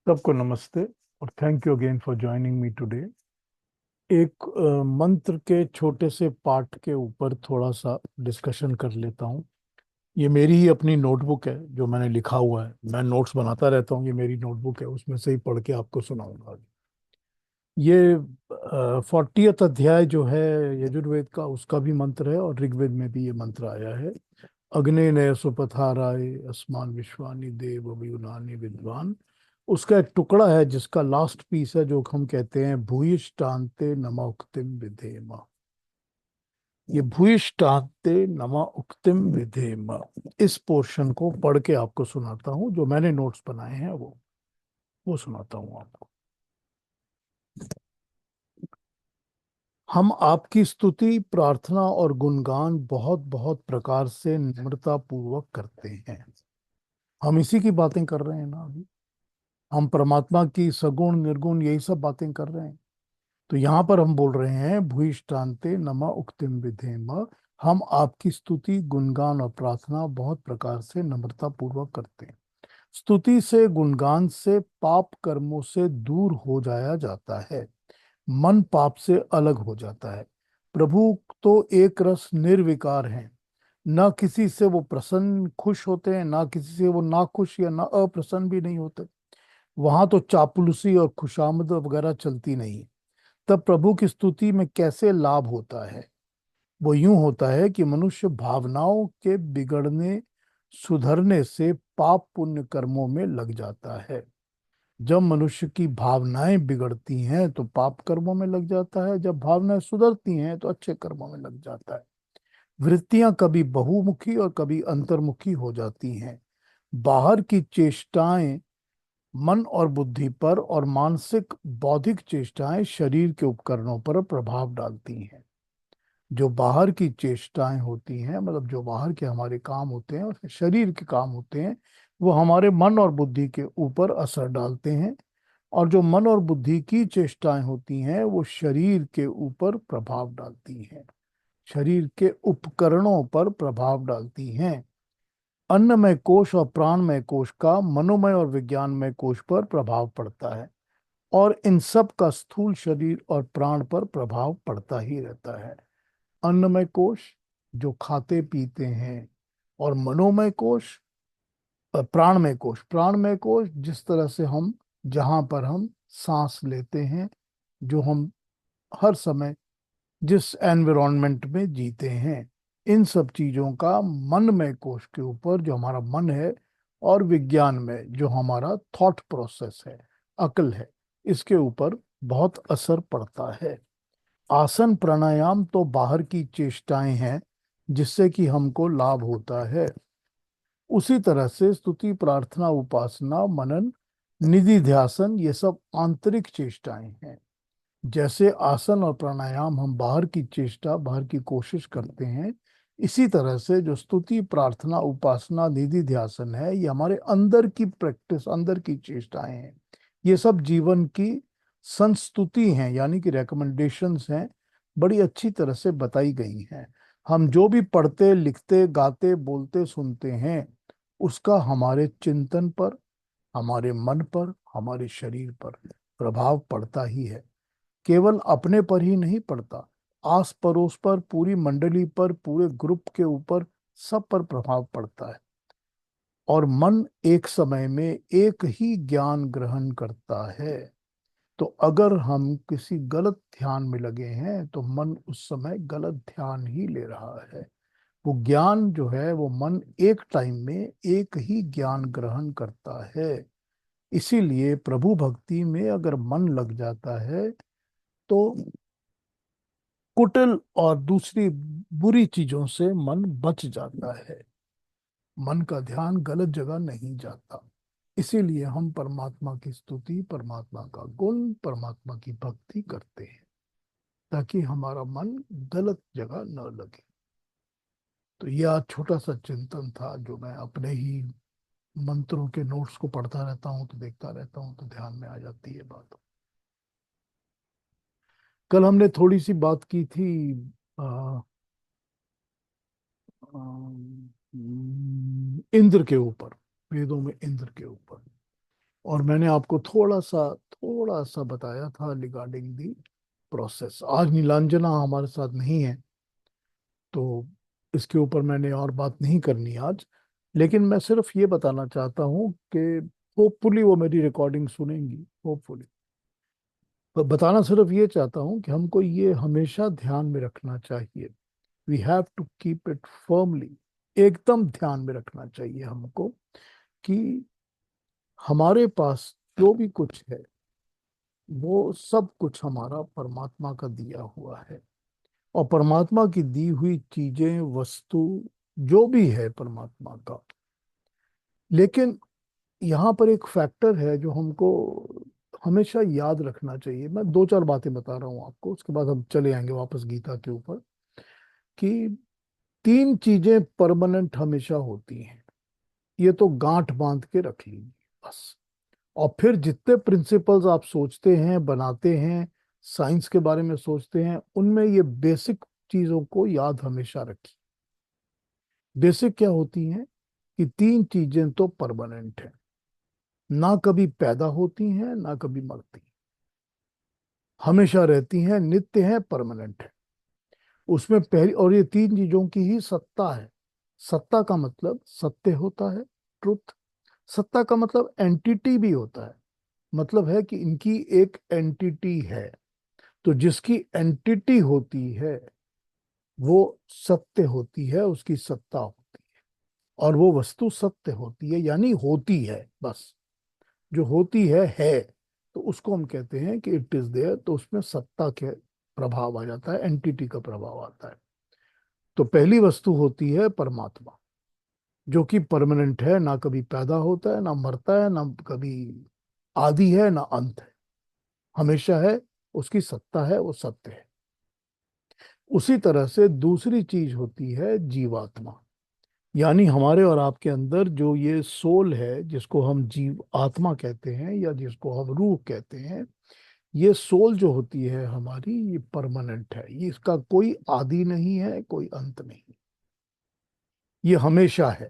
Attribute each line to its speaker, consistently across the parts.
Speaker 1: सबको नमस्ते और thank you again for joining me today. एक मंत्र के छोटे से पार्ट के ऊपर थोड़ा सा डिस्कशन कर लेता हूँ। ये मेरी ही अपनी नोटबुक है जो मैंने लिखा हुआ है। मैं नोट्स बनाता रहता हूँ, ये मेरी नोटबुक है, उसमें से ही पढ़ के आपको सुनाऊंगा। ये 40th अध्याय जो है यजुर्वेद का, उसका भी मंत्र है और ऋग्वेद में भी ये मंत्र आया है। अग्ने नय सुपथाराय अस्मान विश्वानि देव अभियुनानि विद्वान। उसका एक टुकड़ा है जिसका लास्ट पीस है, जो हम कहते हैं भूयिष्ठान्ते नमा उक्तिम विधेम। ये भूयिष्ठान्ते नमा उक्तिम विधेम, इस पोर्शन को पढ़ के आपको सुनाता हूँ। जो मैंने नोट्स बनाए हैं वो सुनाता हूँ आपको। हम आपकी स्तुति, प्रार्थना और गुणगान बहुत बहुत प्रकार से नम्रता पूर्वक करते हैं। हम इसी की बातें कर रहे हैं ना अभी। हम परमात्मा की सगुण निर्गुण यही सब बातें कर रहे हैं। तो यहाँ पर हम बोल रहे हैं भूयिष्ठान्ते नमा उक्तिम विधेम। हम आपकी स्तुति, गुणगान और प्रार्थना बहुत प्रकार से नम्रता पूर्वक करते हैं। स्तुति से, गुणगान से पाप कर्मों से दूर हो जाया जाता है। मन पाप से अलग हो जाता है। प्रभु तो एक रस निर्विकार हैं। न किसी से वो प्रसन्न खुश होते हैं, ना किसी से वो नाखुश या ना अप्रसन्न भी नहीं होते। वहां तो चापलूसी और खुशामद वगैरह चलती नहीं। तब प्रभु की स्तुति में कैसे लाभ होता है? वो यूं होता है कि मनुष्य भावनाओं के बिगड़ने सुधरने से पाप पुण्य कर्मों में लग जाता है। जब मनुष्य की भावनाएं बिगड़ती हैं तो पाप कर्मों में लग जाता है, जब भावनाएं सुधरती हैं तो अच्छे कर्मों में लग जाता है। वृत्तियां कभी बहुमुखी और कभी अंतर्मुखी हो जाती हैं। बाहर की चेष्टाएं मन और बुद्धि पर, और मानसिक बौद्धिक चेष्टाएं शरीर के उपकरणों पर प्रभाव डालती हैं। जो बाहर की चेष्टाएं होती हैं, मतलब जो बाहर के हमारे काम होते हैं और शरीर के काम होते हैं, वो हमारे मन और बुद्धि के ऊपर असर डालते हैं। और जो मन और बुद्धि की चेष्टाएं होती हैं वो शरीर के ऊपर प्रभाव डालती हैं, शरीर के उपकरणों पर प्रभाव डालती हैं। अन्नमय कोश और प्राणमय कोश का मनोमय और विज्ञानमय कोश पर प्रभाव पड़ता है। और इन सब का स्थूल शरीर और प्राण पर प्रभाव पड़ता ही रहता है। अन्नमय कोश जो खाते पीते हैं, और मनोमय कोश, प्राणमय कोश जिस तरह से हम, जहां पर हम सांस लेते हैं, जो हम हर समय जिस एनवायरनमेंट में जीते हैं, इन सब चीजों का मनमय कोश के ऊपर, जो हमारा मन है, और विज्ञान में जो हमारा थॉट प्रोसेस है, अकल है, इसके ऊपर बहुत असर पड़ता है। आसन प्राणायाम तो बाहर की चेष्टाएं हैं जिससे कि हमको लाभ होता है। उसी तरह से स्तुति, प्रार्थना, उपासना, मनन, निधि ध्यासन, ये सब आंतरिक चेष्टाएं हैं। जैसे आसन और प्राणायाम हम बाहर की चेष्टा, बाहर की कोशिश करते हैं, इसी तरह से जो स्तुति, प्रार्थना, उपासना, निधि ध्यासन है, ये हमारे अंदर की प्रैक्टिस, अंदर की चेष्टाएं हैं। ये सब जीवन की संस्तुति हैं, यानी कि रिकमेंडेशंस हैं, बड़ी अच्छी तरह से बताई गई हैं। हम जो भी पढ़ते, लिखते, गाते, बोलते, सुनते हैं, उसका हमारे चिंतन पर, हमारे मन पर, हमारे शरीर पर प्रभाव पड़ता ही है। केवल अपने पर ही नहीं पड़ता, आस पड़ोस पर, पूरी मंडली पर, पूरे ग्रुप के ऊपर, सब पर प्रभाव पड़ता है। और मन एक समय में एक ही ज्ञान ग्रहण करता है। तो अगर हम किसी गलत ध्यान में लगे हैं तो मन उस समय गलत ध्यान ही ले रहा है। वो ज्ञान जो है, वो मन एक टाइम में एक ही ज्ञान ग्रहण करता है। इसीलिए प्रभु भक्ति में अगर मन लग जाता है तो कुटिल और दूसरी बुरी चीजों से मन बच जाता है। मन का ध्यान गलत जगह नहीं जाता। इसीलिए हम परमात्मा की स्तुति, परमात्मा का गुण, परमात्मा की भक्ति करते हैं, ताकि हमारा मन गलत जगह न लगे। तो यह छोटा सा चिंतन था जो मैं अपने ही मंत्रों के नोट्स को पढ़ता रहता हूँ, तो देखता रहता हूँ, तो ध्यान में आ जाती है बात। कल हमने थोड़ी सी बात की थी आ, इंद्र के ऊपर, वेदों में इंद्र के ऊपर। और मैंने आपको थोड़ा सा बताया था रिगार्डिंग दी प्रोसेस। आज नीलांजना हमारे साथ नहीं है, तो इसके ऊपर मैंने और बात नहीं करनी आज। लेकिन मैं सिर्फ ये बताना चाहता हूँ कि होपफुली वो मेरी रिकॉर्डिंग सुनेंगी, होपफुली। बताना सिर्फ ये चाहता हूँ कि हमको ये हमेशा ध्यान में रखना चाहिए, we have to keep it firmly, एकदम ध्यान में रखना चाहिए हमको कि हमारे पास जो भी कुछ है वो सब कुछ हमारा परमात्मा का दिया हुआ है। और परमात्मा की दी हुई चीजें, वस्तु, जो भी है परमात्मा का। लेकिन यहाँ पर एक फैक्टर है जो हमको हमेशा याद रखना चाहिए। मैं दो चार बातें बता रहा हूँ आपको, उसके बाद हम चले आएंगे वापस गीता के ऊपर। कि तीन चीजें परमानेंट हमेशा होती हैं, ये तो गांठ बांध के रख लीजिए बस। और फिर जितने प्रिंसिपल्स आप सोचते हैं, बनाते हैं, साइंस के बारे में सोचते हैं, उनमें ये बेसिक चीजों को याद हमेशा रखिए। बेसिक क्या होती हैं? कि तीन चीजें तो परमानेंट हैं, ना कभी पैदा होती हैं ना कभी मरती, हमेशा रहती हैं, नित्य हैं, परमानेंट है। उसमें पहली, और ये तीन चीजों की ही सत्ता है। सत्ता का मतलब सत्य होता है, ट्रुथ। सत्ता का मतलब एंटिटी भी होता है, मतलब है कि इनकी एक एंटिटी है। तो जिसकी एंटिटी होती है वो सत्य होती है, उसकी सत्ता होती है। और वो वस्तु सत्य होती है, यानी होती है बस। जो होती है। तो उसको हम कहते हैं कि इट इज देयर, तो उसमें सत्ता के प्रभाव आ जाता है, एंटिटी का प्रभाव आता है। तो पहली वस्तु होती है परमात्मा, जो कि परमानेंट है, ना कभी पैदा होता है ना मरता है, ना कभी आदि है ना अंत है, हमेशा है। उसकी सत्ता है, वो सत्य है। उसी तरह से दूसरी चीज होती है जीवात्मा, यानी हमारे और आपके अंदर जो ये सोल है, जिसको हम जीव आत्मा कहते हैं या जिसको हम रूह कहते हैं। ये सोल जो होती है हमारी, ये परमानेंट है, ये इसका कोई आदि नहीं है, कोई अंत नहीं। ये हमेशा है।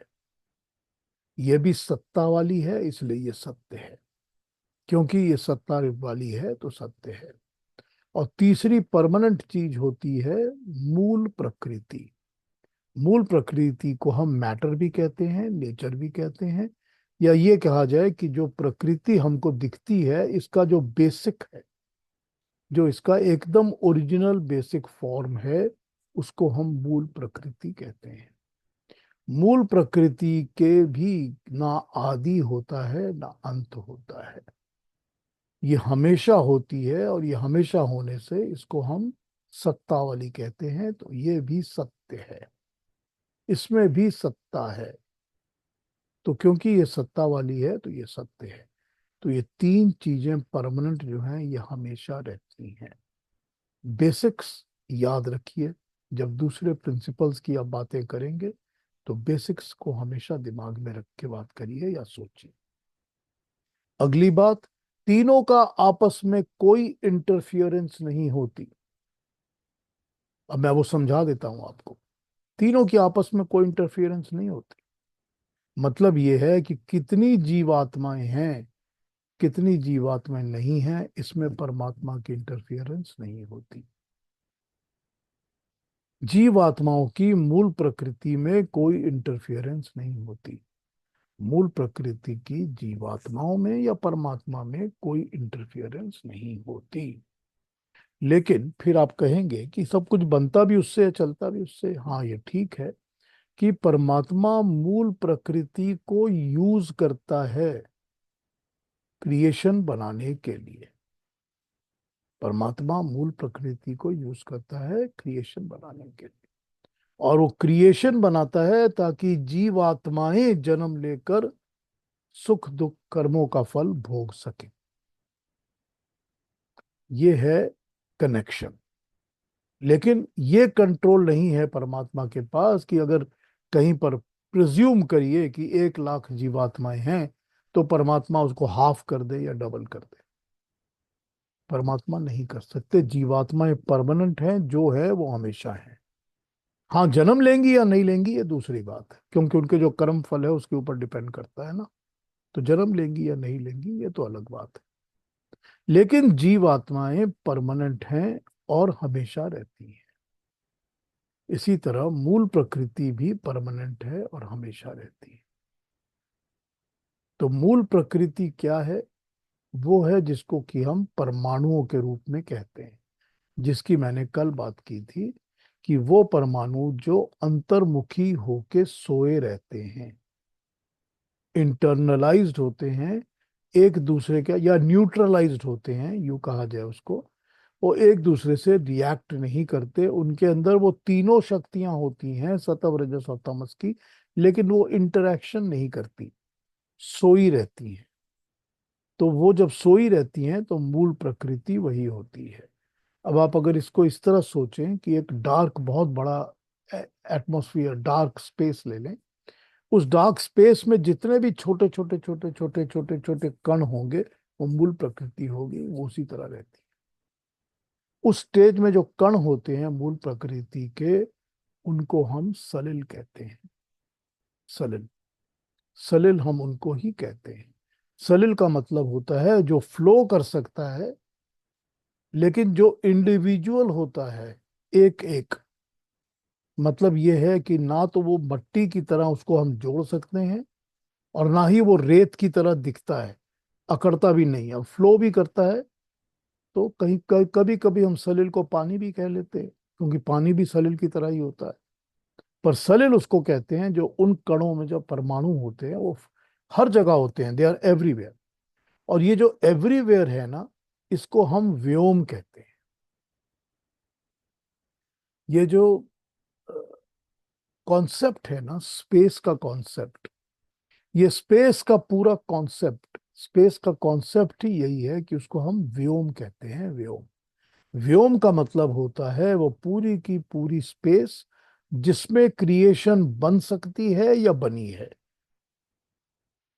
Speaker 1: ये भी सत्ता वाली है, इसलिए ये सत्य है। क्योंकि ये सत्ता वाली है तो सत्य है। और तीसरी परमानेंट चीज होती है मूल प्रकृति। मूल प्रकृति को हम मैटर भी कहते हैं, नेचर भी कहते हैं। या ये कहा जाए कि जो प्रकृति हमको दिखती है, इसका जो बेसिक है, जो इसका एकदम ओरिजिनल बेसिक फॉर्म है, उसको हम मूल प्रकृति कहते हैं। मूल प्रकृति के भी ना आदि होता है ना अंत होता है, ये हमेशा होती है। और ये हमेशा होने से इसको हम सत्ता वाली कहते हैं। तो ये भी सत्य है, इसमें भी सत्ता है। तो क्योंकि ये सत्ता वाली है तो ये सत्य है। तो ये तीन चीजें परमानेंट जो हैं, ये हमेशा रहती हैं। बेसिक्स याद रखिए। जब दूसरे प्रिंसिपल्स की आप बातें करेंगे तो बेसिक्स को हमेशा दिमाग में रख के बात करिए या सोचिए। अगली बात, तीनों का आपस में कोई इंटरफियरेंस नहीं होती। अब मैं वो समझा देता हूं आपको। तीनों की आपस में कोई इंटरफियरेंस नहीं होती। मतलब ये है कि कितनी जीवात्माएं हैं, कितनी जीवात्माएं नहीं हैं, इसमें परमात्मा की इंटरफियरेंस नहीं होती। जीवात्माओं की मूल प्रकृति में कोई इंटरफियरेंस नहीं होती। मूल प्रकृति की जीवात्माओं में या परमात्मा में कोई इंटरफियरेंस नहीं होती। लेकिन फिर आप कहेंगे कि सब कुछ बनता भी उससे है, चलता भी उससे। हाँ, ये ठीक है कि परमात्मा मूल प्रकृति को यूज करता है क्रिएशन बनाने के लिए। परमात्मा मूल प्रकृति को यूज करता है क्रिएशन बनाने के लिए। और वो क्रिएशन बनाता है ताकि जीवात्माएं जन्म लेकर सुख दुख कर्मों का फल भोग सके। ये है कनेक्शन। लेकिन ये कंट्रोल नहीं है परमात्मा के पास कि अगर कहीं पर प्रिज्यूम करिए कि 1 लाख जीवात्माएं हैं, तो परमात्मा उसको हाफ कर दे या डबल कर दे। परमात्मा नहीं कर सकते। जीवात्माएं परमानेंट हैं, जो है वो हमेशा है। हाँ, जन्म लेंगी या नहीं लेंगी ये दूसरी बात है, क्योंकि उनके जो कर्म फल है उसके ऊपर डिपेंड करता है ना। तो जन्म लेंगी या नहीं लेंगी ये तो अलग बात है। लेकिन जीवात्माएं परमानेंट हैं और हमेशा रहती हैं। इसी तरह मूल प्रकृति भी परमानेंट है और हमेशा रहती है। तो मूल प्रकृति क्या है? वो है जिसको कि हम परमाणुओं के रूप में कहते हैं, जिसकी मैंने कल बात की थी कि वो परमाणु जो अंतर्मुखी होके सोए रहते हैं, इंटरनलाइज्ड होते हैं, एक दूसरे के या न्यूट्रलाइज्ड होते हैं, यूं कहा जाए उसको। वो एक दूसरे से रिएक्ट नहीं करते, उनके अंदर वो तीनों शक्तियां होती हैं, सत्व रजस और तमस की, लेकिन वो इंटरेक्शन नहीं करती, सोई रहती हैं। तो वो जब सोई रहती हैं तो मूल प्रकृति वही होती है। अब आप अगर इसको इस तरह सोचें कि एक डार्क बहुत बड़ा एटमॉस्फेयर, डार्क स्पेस ले लें, उस डार्क स्पेस में जितने भी छोटे छोटे छोटे छोटे छोटे छोटे कण होंगे, वो मूल प्रकृति होगी, वो उसी तरह रहती है। उस स्टेज में जो कण होते हैं मूल प्रकृति के, उनको हम सलिल कहते हैं। सलिल, सलिल हम उनको ही कहते हैं। सलिल का मतलब होता है जो फ्लो कर सकता है, लेकिन जो इंडिविजुअल होता है, एक एक, मतलब ये है कि ना तो वो मट्टी की तरह उसको हम जोड़ सकते हैं, और ना ही वो रेत की तरह दिखता है, अकड़ता भी नहीं है, फ्लो भी करता है। तो कहीं कभी कभी हम सलिल को पानी भी कह लेते हैं, क्योंकि पानी भी सलिल की तरह ही होता है। पर सलिल उसको कहते हैं जो उन कणों में जो परमाणु होते हैं वो हर जगह होते हैं, दे आर एवरीवेयर। और ये जो एवरीवेयर है ना, इसको हम व्योम कहते हैं। ये जो कॉन्सेप्ट है ना, स्पेस का कॉन्सेप्ट, ये स्पेस का पूरा कॉन्सेप्ट, स्पेस का कॉन्सेप्ट ही यही है कि उसको हम व्योम कहते हैं। व्योम, व्योम का मतलब होता है वो पूरी की पूरी स्पेस जिसमें क्रिएशन बन सकती है या बनी है।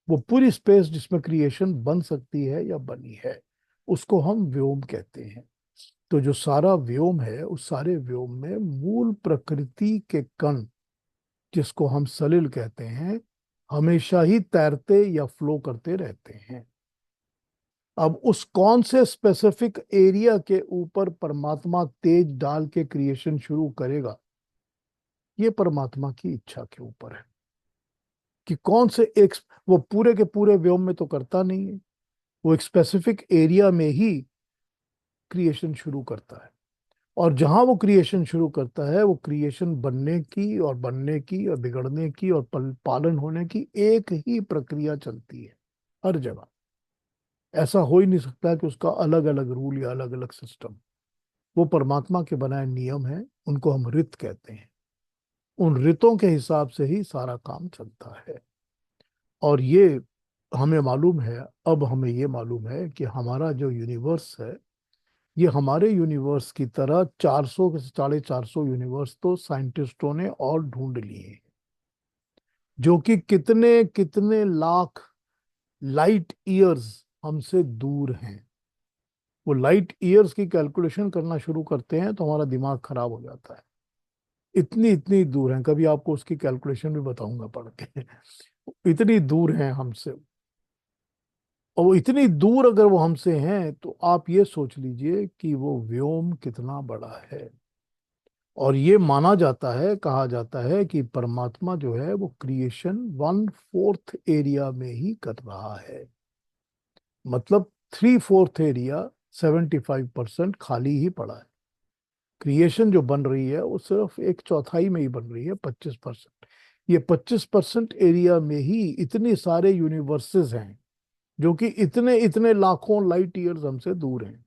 Speaker 1: वो पूरी स्पेस जिसमें क्रिएशन बन सकती है या बनी है, उसको हम व्योम कहते हैं। तो जो सारा व्योम है, उस सारे व्योम में मूल प्रकृति के कण, जिसको हम सलिल कहते हैं, हमेशा ही तैरते या फ्लो करते रहते हैं। अब उस कौन से स्पेसिफिक एरिया के ऊपर परमात्मा तेज डाल के क्रिएशन शुरू करेगा, ये परमात्मा की इच्छा के ऊपर है कि कौन से एक, वो पूरे के पूरे व्योम में तो करता नहीं है, वो एक स्पेसिफिक एरिया में ही क्रिएशन शुरू करता है। और जहां वो क्रिएशन शुरू करता है, वो क्रिएशन बनने की और बनने की और बिगड़ने की और पालन होने की एक ही प्रक्रिया चलती है हर जगह। ऐसा हो ही नहीं सकता कि उसका अलग अलग रूल या अलग अलग सिस्टम। वो परमात्मा के बनाए नियम हैं, उनको हम रित कहते हैं। उन रितों के हिसाब से ही सारा काम चलता है। और ये हमें मालूम है, अब हमें ये मालूम है कि हमारा जो यूनिवर्स है, ये हमारे यूनिवर्स की तरह 400 से 450 यूनिवर्स तो साइंटिस्टों ने और ढूंढ लिए हैं, जो कि कितने कितने लाख लाइट ईयर्स हमसे दूर हैं। वो लाइट ईयर्स की कैलकुलेशन करना शुरू करते हैं तो हमारा दिमाग खराब हो जाता है। इतनी इतनी दूर हैं, कभी आपको उसकी कैलकुलेशन भी बताऊंगा पढ़ के। इतनी दूर हैं हमसे। और वो इतनी दूर अगर वो हमसे हैं, तो आप ये सोच लीजिए कि वो व्योम कितना बड़ा है। और ये माना जाता है, कहा जाता है कि परमात्मा जो है वो क्रिएशन 1/4 एरिया में ही कर रहा है। मतलब 3/4 एरिया, 75% खाली ही पड़ा है। क्रिएशन जो बन रही है वो सिर्फ एक चौथाई में ही बन रही है, 25%। ये 25% एरिया में ही इतने सारे यूनिवर्सेस हैं, जो कि इतने इतने लाखों लाइट ईयर्स हमसे दूर हैं।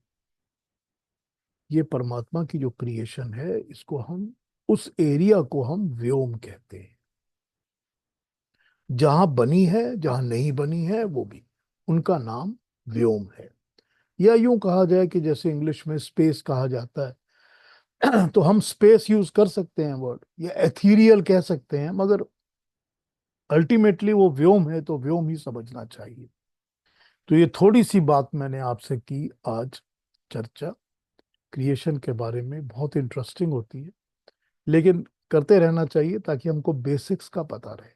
Speaker 1: ये परमात्मा की जो क्रिएशन है, इसको हम, उस एरिया को हम व्योम कहते हैं। जहां बनी है, जहां नहीं बनी है, वो भी, उनका नाम व्योम है। या यूं कहा जाए कि जैसे इंग्लिश में स्पेस कहा जाता है, तो हम स्पेस यूज कर सकते हैं वर्ड, या एथीरियल कह सकते हैं, मगर अल्टीमेटली वो व्योम है, तो व्योम ही समझना चाहिए। तो ये थोड़ी सी बात मैंने आपसे की आज, चर्चा क्रिएशन के बारे में। बहुत इंटरेस्टिंग होती है, लेकिन करते रहना चाहिए ताकि हमको बेसिक्स का पता रहे।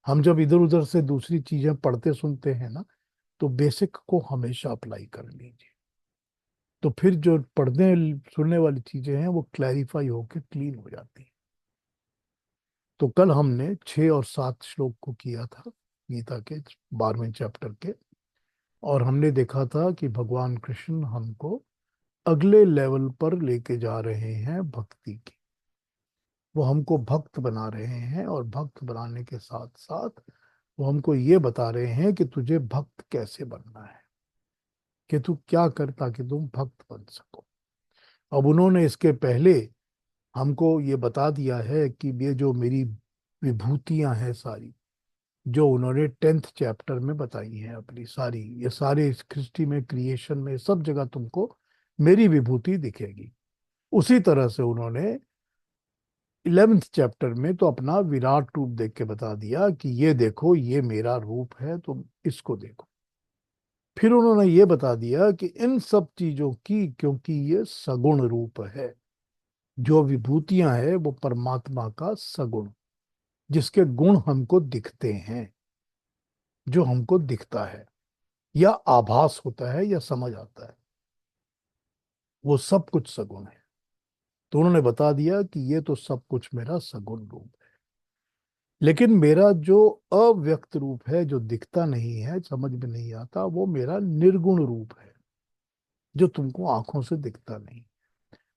Speaker 1: हम जब इधर उधर से दूसरी चीजें पढ़ते सुनते हैं ना, तो बेसिक को हमेशा अप्लाई कर लीजिए। तो फिर जो पढ़ने सुनने वाली चीजें हैं वो क्लैरिफाई होकर क्लीन हो जाती हैं। तो कल हमने 6 और 7 श्लोक को किया था गीता के 12वें चैप्टर के। और हमने देखा था कि भगवान कृष्ण हमको अगले लेवल पर लेके जा रहे हैं भक्ति की। वो हमको भक्त बना रहे हैं, और भक्त बनाने के साथ साथ वो हमको ये बता रहे हैं कि तुझे भक्त कैसे बनना है, कि तू क्या कर ताकि तुम भक्त बन सको। अब उन्होंने इसके पहले हमको ये बता दिया है कि ये जो मेरी विभूतियां हैं सारी, जो उन्होंने 10th चैप्टर में बताई हैं अपनी सारी, ये सारे इस सृष्टि में, क्रिएशन में, सब जगह तुमको मेरी विभूति दिखेगी। उसी तरह से उन्होंने 11th चैप्टर में तो अपना विराट रूप देख के बता दिया कि ये देखो, ये मेरा रूप है, तुम इसको देखो। फिर उन्होंने ये बता दिया कि इन सब चीजों की, क्योंकि ये सगुण रूप है, जो विभूतियां है वो परमात्मा का सगुण, जिसके गुण हमको दिखते हैं, जो हमको दिखता है या आभास होता है या समझ आता है, वो सब कुछ सगुण है। तो उन्होंने बता दिया कि ये तो सब कुछ मेरा सगुण रूप है, लेकिन मेरा जो अव्यक्त रूप है, जो दिखता नहीं है, समझ में नहीं आता, वो मेरा निर्गुण रूप है, जो तुमको आंखों से दिखता नहीं।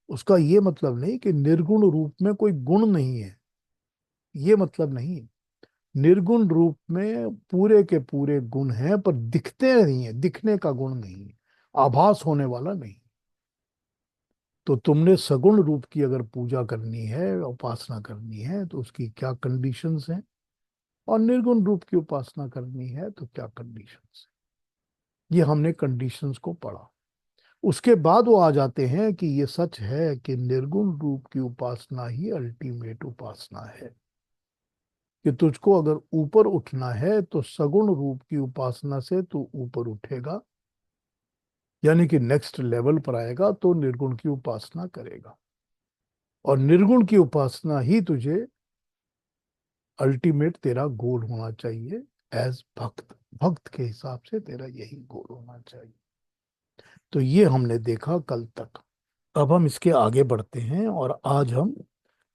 Speaker 1: उसका ये मतलब नहीं कि निर्गुण रूप में कोई गुण नहीं है, ये मतलब नहीं है। निर्गुण रूप में पूरे के पूरे गुण हैं, पर दिखते नहीं है, दिखने का गुण नहीं है, आभास होने वाला नहीं। तो तुमने सगुण रूप की अगर पूजा करनी है, उपासना करनी है, तो उसकी क्या कंडीशंस हैं, और निर्गुण रूप की उपासना करनी है तो क्या कंडीशंस है, ये हमने कंडीशंस को पढ़ा। उसके बाद वो आ जाते हैं कि ये सच है कि निर्गुण रूप की उपासना ही अल्टीमेट उपासना है, कि तुझको अगर ऊपर उठना है तो सगुण रूप की उपासना से तू ऊपर उठेगा, यानी कि नेक्स्ट लेवल पर आएगा तो निर्गुण की उपासना करेगा। और निर्गुण की उपासना ही तुझे अल्टीमेट तेरा गोल होना चाहिए एज भक्त। भक्त के हिसाब से तेरा यही गोल होना चाहिए। तो ये हमने देखा कल तक। अब हम इसके आगे बढ़ते हैं, और आज हम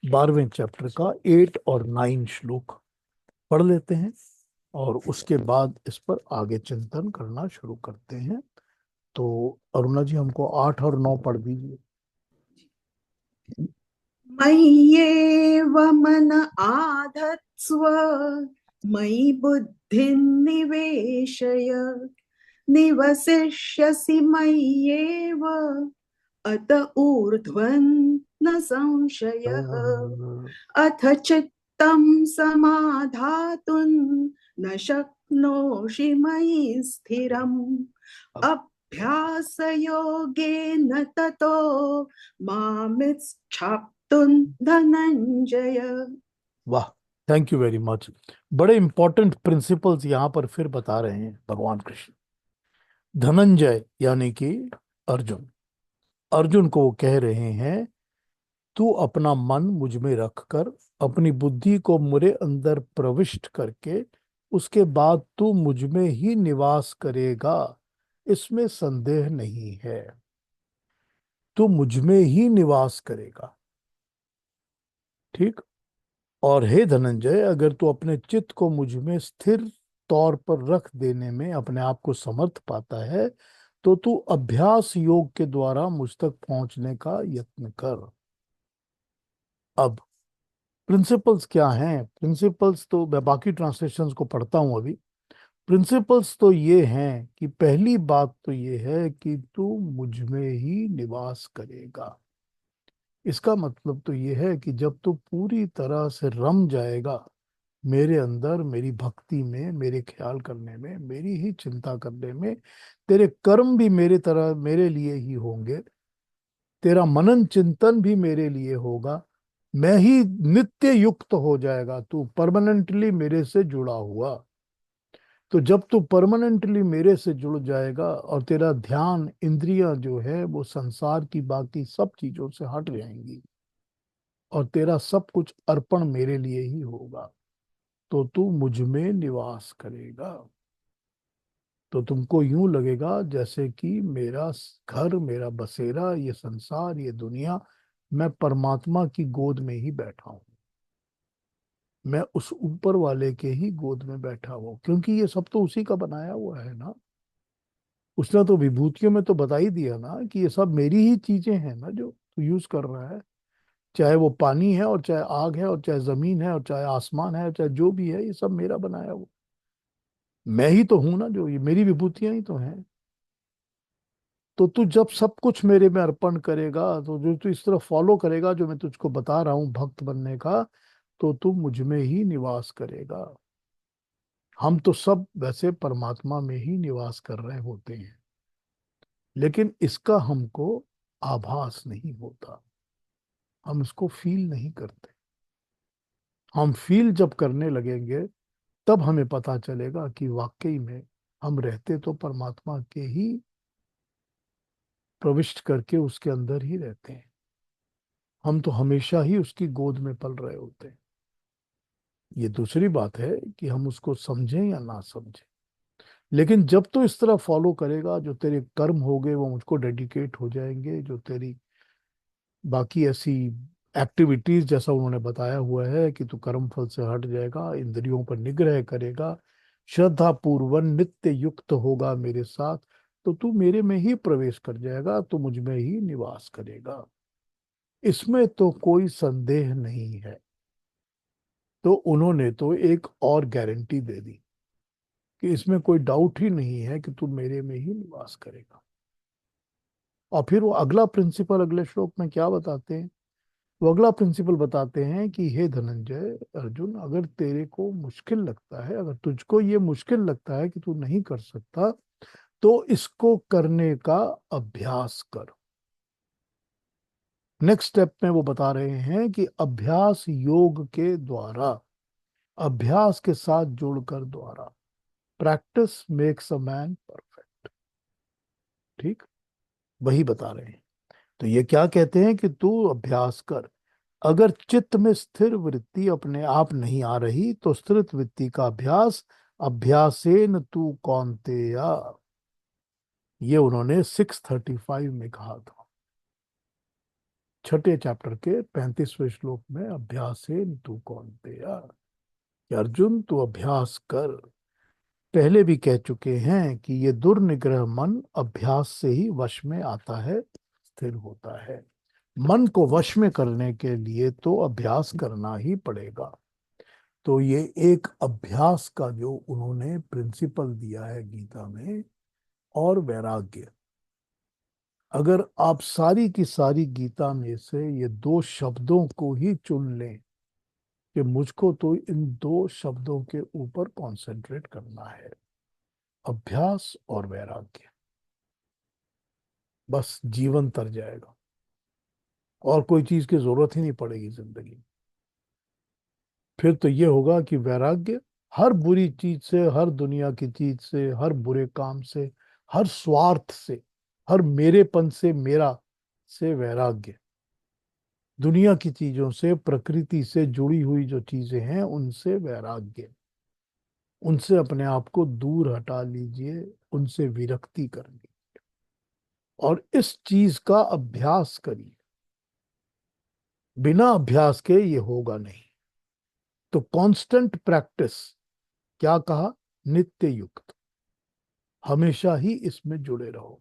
Speaker 1: 12वें चैप्टर का 8 और 9 श्लोक पढ़ लेते हैं, और उसके बाद इस पर आगे चिंतन करना शुरू करते हैं। तो अरुणा जी हमको 8 और 9 पढ़ दीजिए।
Speaker 2: मय्येव मन आधत्स्व मयि बुद्धिं निवेशय निवसिष्यसि मय्येव अत ऊर्ध्वं न संशयः। अथ चित्तं समाधातुं न शक्नोषि मयि स्थिरम् अभ्यासयोगेन ततो मामिच्छाप्तुं धनंजय।
Speaker 1: वाह, थैंक यू वेरी मच। बड़े इंपॉर्टेंट प्रिंसिपल्स यहाँ पर फिर बता रहे हैं भगवान कृष्ण। धनंजय यानी कि अर्जुन, अर्जुन को वो कह रहे हैं, तू अपना मन मुझ में रखकर, अपनी बुद्धि को मेरे अंदर प्रविष्ट करके, उसके बाद तू मुझ में ही निवास करेगा, इसमें संदेह नहीं है। तू मुझ में ही निवास करेगा, ठीक। और हे धनंजय, अगर तू अपने चित्त को मुझ में स्थिर तौर पर रख देने में अपने आप को समर्थ पाता है, तो तू अभ्यास योग के द्वारा मुझ तक पहुंचने का यत्न कर। अब प्रिंसिपल्स क्या हैं? प्रिंसिपल्स तो मैं बाकी ट्रांसलेशंस को पढ़ता हूं अभी। प्रिंसिपल्स तो ये हैं कि पहली बात तो ये है कि तू मुझ में ही निवास करेगा। इसका मतलब तो ये है कि जब तू पूरी तरह से रम जाएगा मेरे अंदर, मेरी भक्ति में, मेरे ख्याल करने में, मेरी ही चिंता करने में, तेरे कर्म भी मेरे तरह मेरे लिए ही होंगे, तेरा मनन चिंतन भी मेरे लिए होगा, मैं ही नित्य युक्त हो जाएगा, तू परमानेंटली मेरे से जुड़ा हुआ। तो जब तू परमानेंटली मेरे से जुड़ जाएगा और तेरा ध्यान, इंद्रियां जो है वो संसार की बाकी सब चीजों से हट जाएंगी, और तेरा सब कुछ अर्पण मेरे लिए ही होगा, तो तू मुझ में निवास करेगा। तो तुमको यूं लगेगा जैसे कि मेरा घर, मेरा बसेरा, ये संसार, ये दुनिया, मैं परमात्मा की गोद में ही बैठा हूं। मैं उस ऊपर वाले के ही गोद में बैठा हुआ हूं, क्योंकि ये सब तो उसी का बनाया हुआ है ना। उसने तो विभूतियों में तो बता ही दिया ना कि ये सब मेरी ही चीजें हैं ना जो तू यूज कर रहा है। चाहे वो पानी है, और चाहे आग है, और चाहे जमीन है, और चाहे आसमान है, चाहे जो भी है, ये सब मेरा बनाया हुआ। मैं ही तो हूं ना, जो ये मेरी विभूतियां ही तो हैं। तो तू जब सब कुछ मेरे में अर्पण करेगा, तो जो तू इस तरह फॉलो करेगा जो मैं तुझको बता रहा हूँ भक्त बनने का, तो तू मुझ में ही निवास करेगा। हम तो सब वैसे परमात्मा में ही निवास कर रहे होते हैं, लेकिन इसका हमको आभास नहीं होता। हम इसको फील नहीं करते। हम फील जब करने लगेंगे, तब हमें पता चलेगा कि वाकई में हम रहते तो परमात्मा के ही प्रविष्ट करके उसके अंदर ही रहते हैं। हम तो हमेशा ही उसकी गोद में पल रहे होते हैं। ये दूसरी बात है कि हम उसको समझें या ना समझें। लेकिन जब तो इस तरह फॉलो करेगा, जो तेरे कर्म हो गए वो मुझको डेडिकेट हो जाएंगे, जो तेरी बाकी ऐसी एक्टिविटीज, जैसा उन्होंने बताया हुआ है कि तू कर्म फल से हट जाएगा, इंद्रियों पर निग्रह करेगा, श्रद्धा पूर्वक नित्य युक्त होगा मेरे साथ, तो तू मेरे में ही प्रवेश कर जाएगा, तो मुझ में ही निवास करेगा। इसमें तो कोई संदेह नहीं है। तो उन्होंने तो एक और गारंटी दे दी कि इसमें कोई डाउट ही नहीं है कि तू मेरे में ही निवास करेगा। और फिर वो अगला प्रिंसिपल अगले श्लोक में क्या बताते हैं? वो अगला प्रिंसिपल बताते हैं कि हे धनंजय, अर्जुन, अगर तेरे को मुश्किल लगता है, अगर तुझको ये मुश्किल लगता है कि तू नहीं कर सकता, तो इसको करने का अभ्यास कर। नेक्स्ट स्टेप में वो बता रहे हैं कि अभ्यास योग के द्वारा, अभ्यास के साथ जोड़कर द्वारा, practice makes a man perfect. ठीक, वही बता रहे हैं। तो ये क्या कहते हैं कि तू अभ्यास कर। अगर चित्त में स्थिर वृत्ति अपने आप नहीं आ रही, तो स्थिर वृत्ति का अभ्यास, अभ्यासेन तू कौन्तेय, ये उन्होंने 635 में कहा था, छठे चैप्टर के 35वें श्लोक में, अभ्यासेन तू कौन्तेय, कि अर्जुन तू अभ्यास कर। पहले भी कह चुके हैं कि ये दुर्निग्रह मन अभ्यास से ही वश में आता है, स्थिर होता है। मन को वश में करने के लिए तो अभ्यास करना ही पड़ेगा। तो ये एक अभ्यास का जो उन्होंने प्रिंसिपल दिया है गीता में, और वैराग्य। अगर आप सारी की सारी गीता में से ये दो शब्दों को ही चुन लें कि मुझको तो इन दो शब्दों के ऊपर कॉन्सेंट्रेट करना है, अभ्यास और वैराग्य, बस जीवन तर जाएगा। और कोई चीज की जरूरत ही नहीं पड़ेगी जिंदगी में। फिर तो ये होगा कि वैराग्य, हर बुरी चीज से, हर दुनिया की चीज से, हर बुरे काम से, हर स्वार्थ से, हर मेरेपन से, मेरा से वैराग्य। दुनिया की चीजों से, प्रकृति से जुड़ी हुई जो चीजें हैं उनसे वैराग्य। उनसे अपने आप को दूर हटा लीजिए, उनसे विरक्ति कर लीजिए, और इस चीज का अभ्यास करिए। बिना अभ्यास के ये होगा नहीं। तो कांस्टेंट प्रैक्टिस, क्या कहा? नित्य युक्त, हमेशा ही इसमें जुड़े रहो।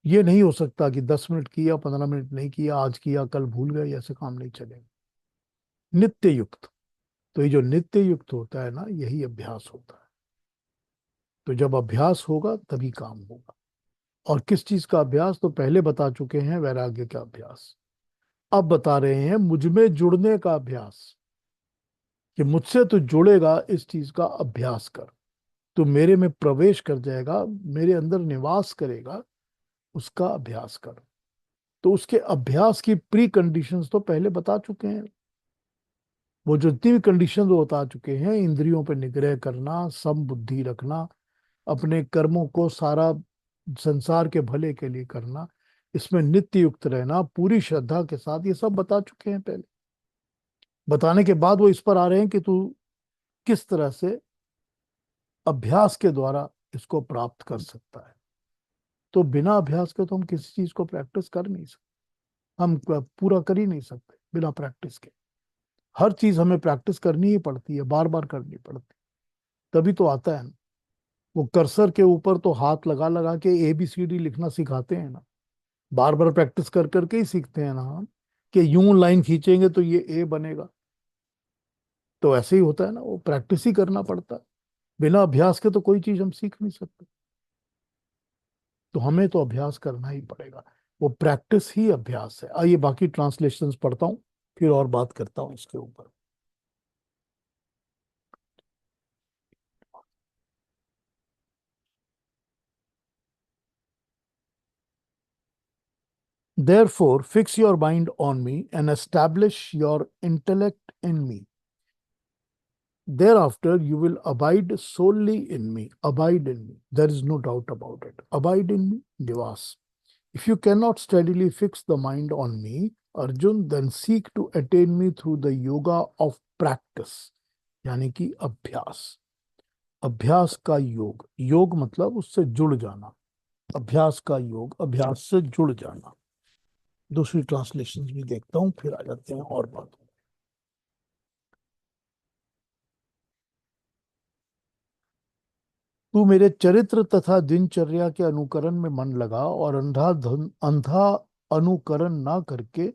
Speaker 1: ये नहीं हो सकता कि 10 मिनट किया, 15 मिनट नहीं किया, आज किया कल भूल गए, ऐसे काम नहीं चलेगा। नित्य युक्त। तो ये जो नित्य युक्त होता है ना, यही अभ्यास होता है। तो जब अभ्यास होगा तभी काम होगा। और किस चीज का अभ्यास? तो पहले बता चुके हैं, वैराग्य का अभ्यास। अब बता रहे हैं मुझ में जुड़ने का अभ्यास, कि मुझसे तो जुड़ेगा, इस चीज का अभ्यास कर, तो मेरे में प्रवेश कर जाएगा, मेरे अंदर निवास करेगा, उसका अभ्यास कर। तो उसके अभ्यास की प्री कंडीशंस तो पहले बता चुके हैं। वो जो जितनी भी कंडीशन वो बता चुके हैं, इंद्रियों पर निग्रह करना, सम बुद्धि रखना, अपने कर्मों को सारा संसार के भले के लिए करना, इसमें नित्य युक्त रहना, पूरी श्रद्धा के साथ, ये सब बता चुके हैं पहले। बताने के बाद वो इस पर आ रहे हैं कि तू किस तरह से अभ्यास के द्वारा इसको प्राप्त कर सकता है। तो बिना अभ्यास के तो हम किसी चीज को प्रैक्टिस कर नहीं सकते, हम पूरा कर ही नहीं सकते बिना प्रैक्टिस के। हर चीज हमें प्रैक्टिस करनी ही पड़ती है, बार बार करनी पड़ती है, तभी तो आता है ना। वो कर्सर के ऊपर तो हाथ लगा लगा के ABCD लिखना सिखाते हैं ना, बार बार प्रैक्टिस कर करके ही सीखते हैं ना हम, कि यूं लाइन खींचेंगे तो ये A बनेगा। तो ऐसे ही होता है ना, वो प्रैक्टिस ही करना पड़ता है। बिना अभ्यास के तो कोई चीज हम सीख नहीं सकते। तो हमें तो अभ्यास करना ही पड़ेगा, वो प्रैक्टिस ही अभ्यास है। आइए बाकी ट्रांसलेशंस पढ़ता हूँ, फिर और बात करता हूँ इसके ऊपर। Therefore, fix your mind on me and establish your intellect in me. Thereafter, you will abide solely in me. Abide in me. There is no doubt about it. Abide in me, Nivas. If you cannot steadily fix the mind on me, Arjun, then seek to attain me through the yoga of practice, यानी कि अभ्यास। अभ्यास का योग, योग मतलब उससे जुड़ जाना। अभ्यास का योग, अभ्यास से जुड़ जाना। दूसरी ट्रांसलेशन भी देखता हूँ, फिर आ जाते हैं और बात। तू मेरे चरित्र तथा दिनचर्या के अनुकरण में मन लगा और अंधा अनुकरण ना करके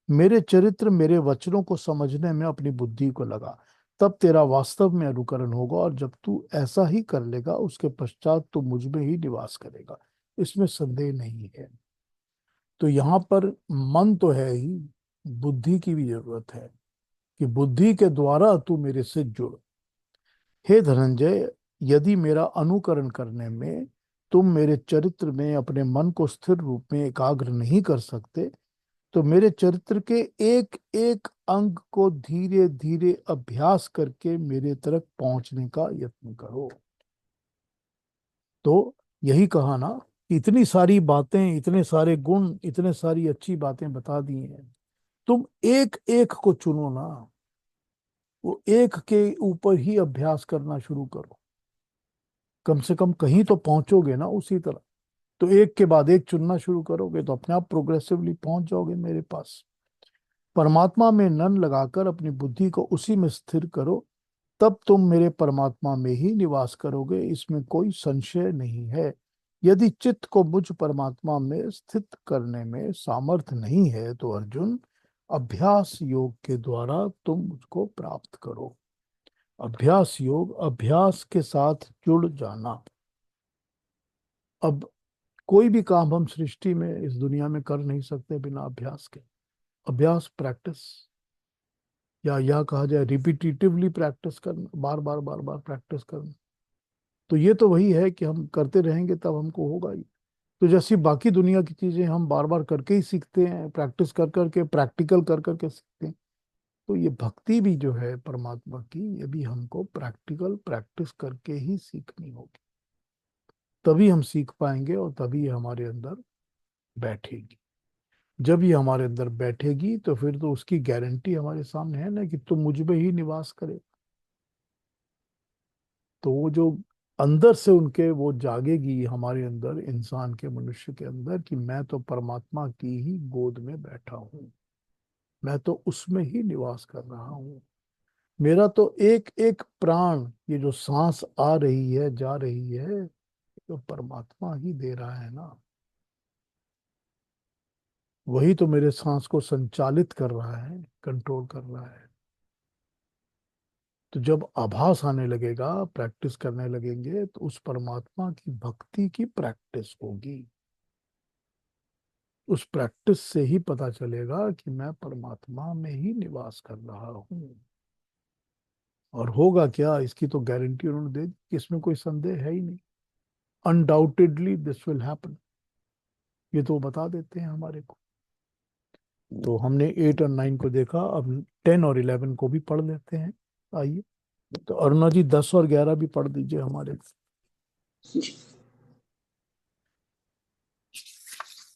Speaker 1: मेरे चरित्र, मेरे वचनों को समझने में अपनी बुद्धि को लगा। तब तेरा वास्तव में अनुकरण होगा, और जब तू ऐसा ही कर लेगा उसके पश्चात तू मुझ में ही निवास करेगा, इसमें संदेह नहीं है। तो यहाँ पर मन तो है ही, बुद्धि की भी जरूरत है, कि बुद्धि के द्वारा तू मेरे से जुड़। हे धनंजय, यदि मेरा अनुकरण करने में तुम मेरे चरित्र में अपने मन को स्थिर रूप में एकाग्र नहीं कर सकते, तो मेरे चरित्र के एक एक अंग को धीरे धीरे अभ्यास करके मेरे तरफ पहुंचने का यत्न करो। तो यही कहा ना, इतनी सारी बातें, इतने सारे गुण, इतने सारी अच्छी बातें बता दी हैं, तुम एक एक को चुनो ना, वो एक के ऊपर ही अभ्यास करना शुरू करो। कम से कम कहीं तो पहुंचोगे ना उसी तरह। तो एक के बाद एक चुनना शुरू करोगे तो अपने आप प्रोग्रेसिवली पहुंच जाओगे मेरे पास। परमात्मा में मन लगाकर अपनी बुद्धि को उसी में स्थिर करो, तब तुम मेरे परमात्मा में ही निवास करोगे, इसमें कोई संशय नहीं है। यदि चित्त को मुझ परमात्मा में स्थित करने में सामर्थ्य नहीं है तो अर्जुन, अभ्यास योग के द्वारा तुम मुझको प्राप्त करो। अभ्यास योग, अभ्यास के साथ जुड़ जाना। अब कोई भी काम हम सृष्टि में, इस दुनिया में कर नहीं सकते बिना अभ्यास के। अभ्यास, प्रैक्टिस, या कहा जाए रिपीटिटिवली प्रैक्टिस करना, बार बार बार बार प्रैक्टिस करना। तो ये तो वही है कि हम करते रहेंगे तब हमको होगा ही। तो जैसी बाकी दुनिया की चीजें हम बार बार करके ही सीखते हैं, प्रैक्टिस कर करके, प्रैक्टिकल कर करके सीखते हैं, तो ये भक्ति भी जो है परमात्मा की, ये भी हमको प्रैक्टिकल प्रैक्टिस करके ही सीखनी होगी। तभी हम सीख पाएंगे और तभी ये हमारे अंदर बैठेगी। जब ये हमारे अंदर बैठेगी तो फिर तो उसकी गारंटी हमारे सामने है ना, कि तुम मुझ में ही निवास करे। तो वो जो अंदर से उनके वो जागेगी हमारे अंदर, इंसान के, मनुष्य के अंदर, कि मैं तो परमात्मा की ही गोद में बैठा हूँ, मैं तो उसमें ही निवास कर रहा हूँ। मेरा तो एक एक प्राण, ये जो सांस आ रही है जा रही है, तो परमात्मा ही दे रहा है ना। वही तो मेरे सांस को संचालित कर रहा है, कंट्रोल कर रहा है। तो जब आभास आने लगेगा, प्रैक्टिस करने लगेंगे, तो उस परमात्मा की भक्ति की प्रैक्टिस होगी। उस प्रैक्टिस से ही पता चलेगा कि मैं परमात्मा में ही निवास कर रहा हूँ। और होगा क्या, इसकी तो गारंटी उन्होंने दे दी कि इसमें कोई संदेह है ही नहीं। अनडाउटेडली दिस विल हैपन, ये तो बता देते हैं हमारे को। तो हमने 8 और 9 को देखा, अब 10 और 11 को भी पढ़ लेते हैं। आइए, तो अरुणा जी 10 और 11 भी पढ़ दीजिए हमारे। आसो,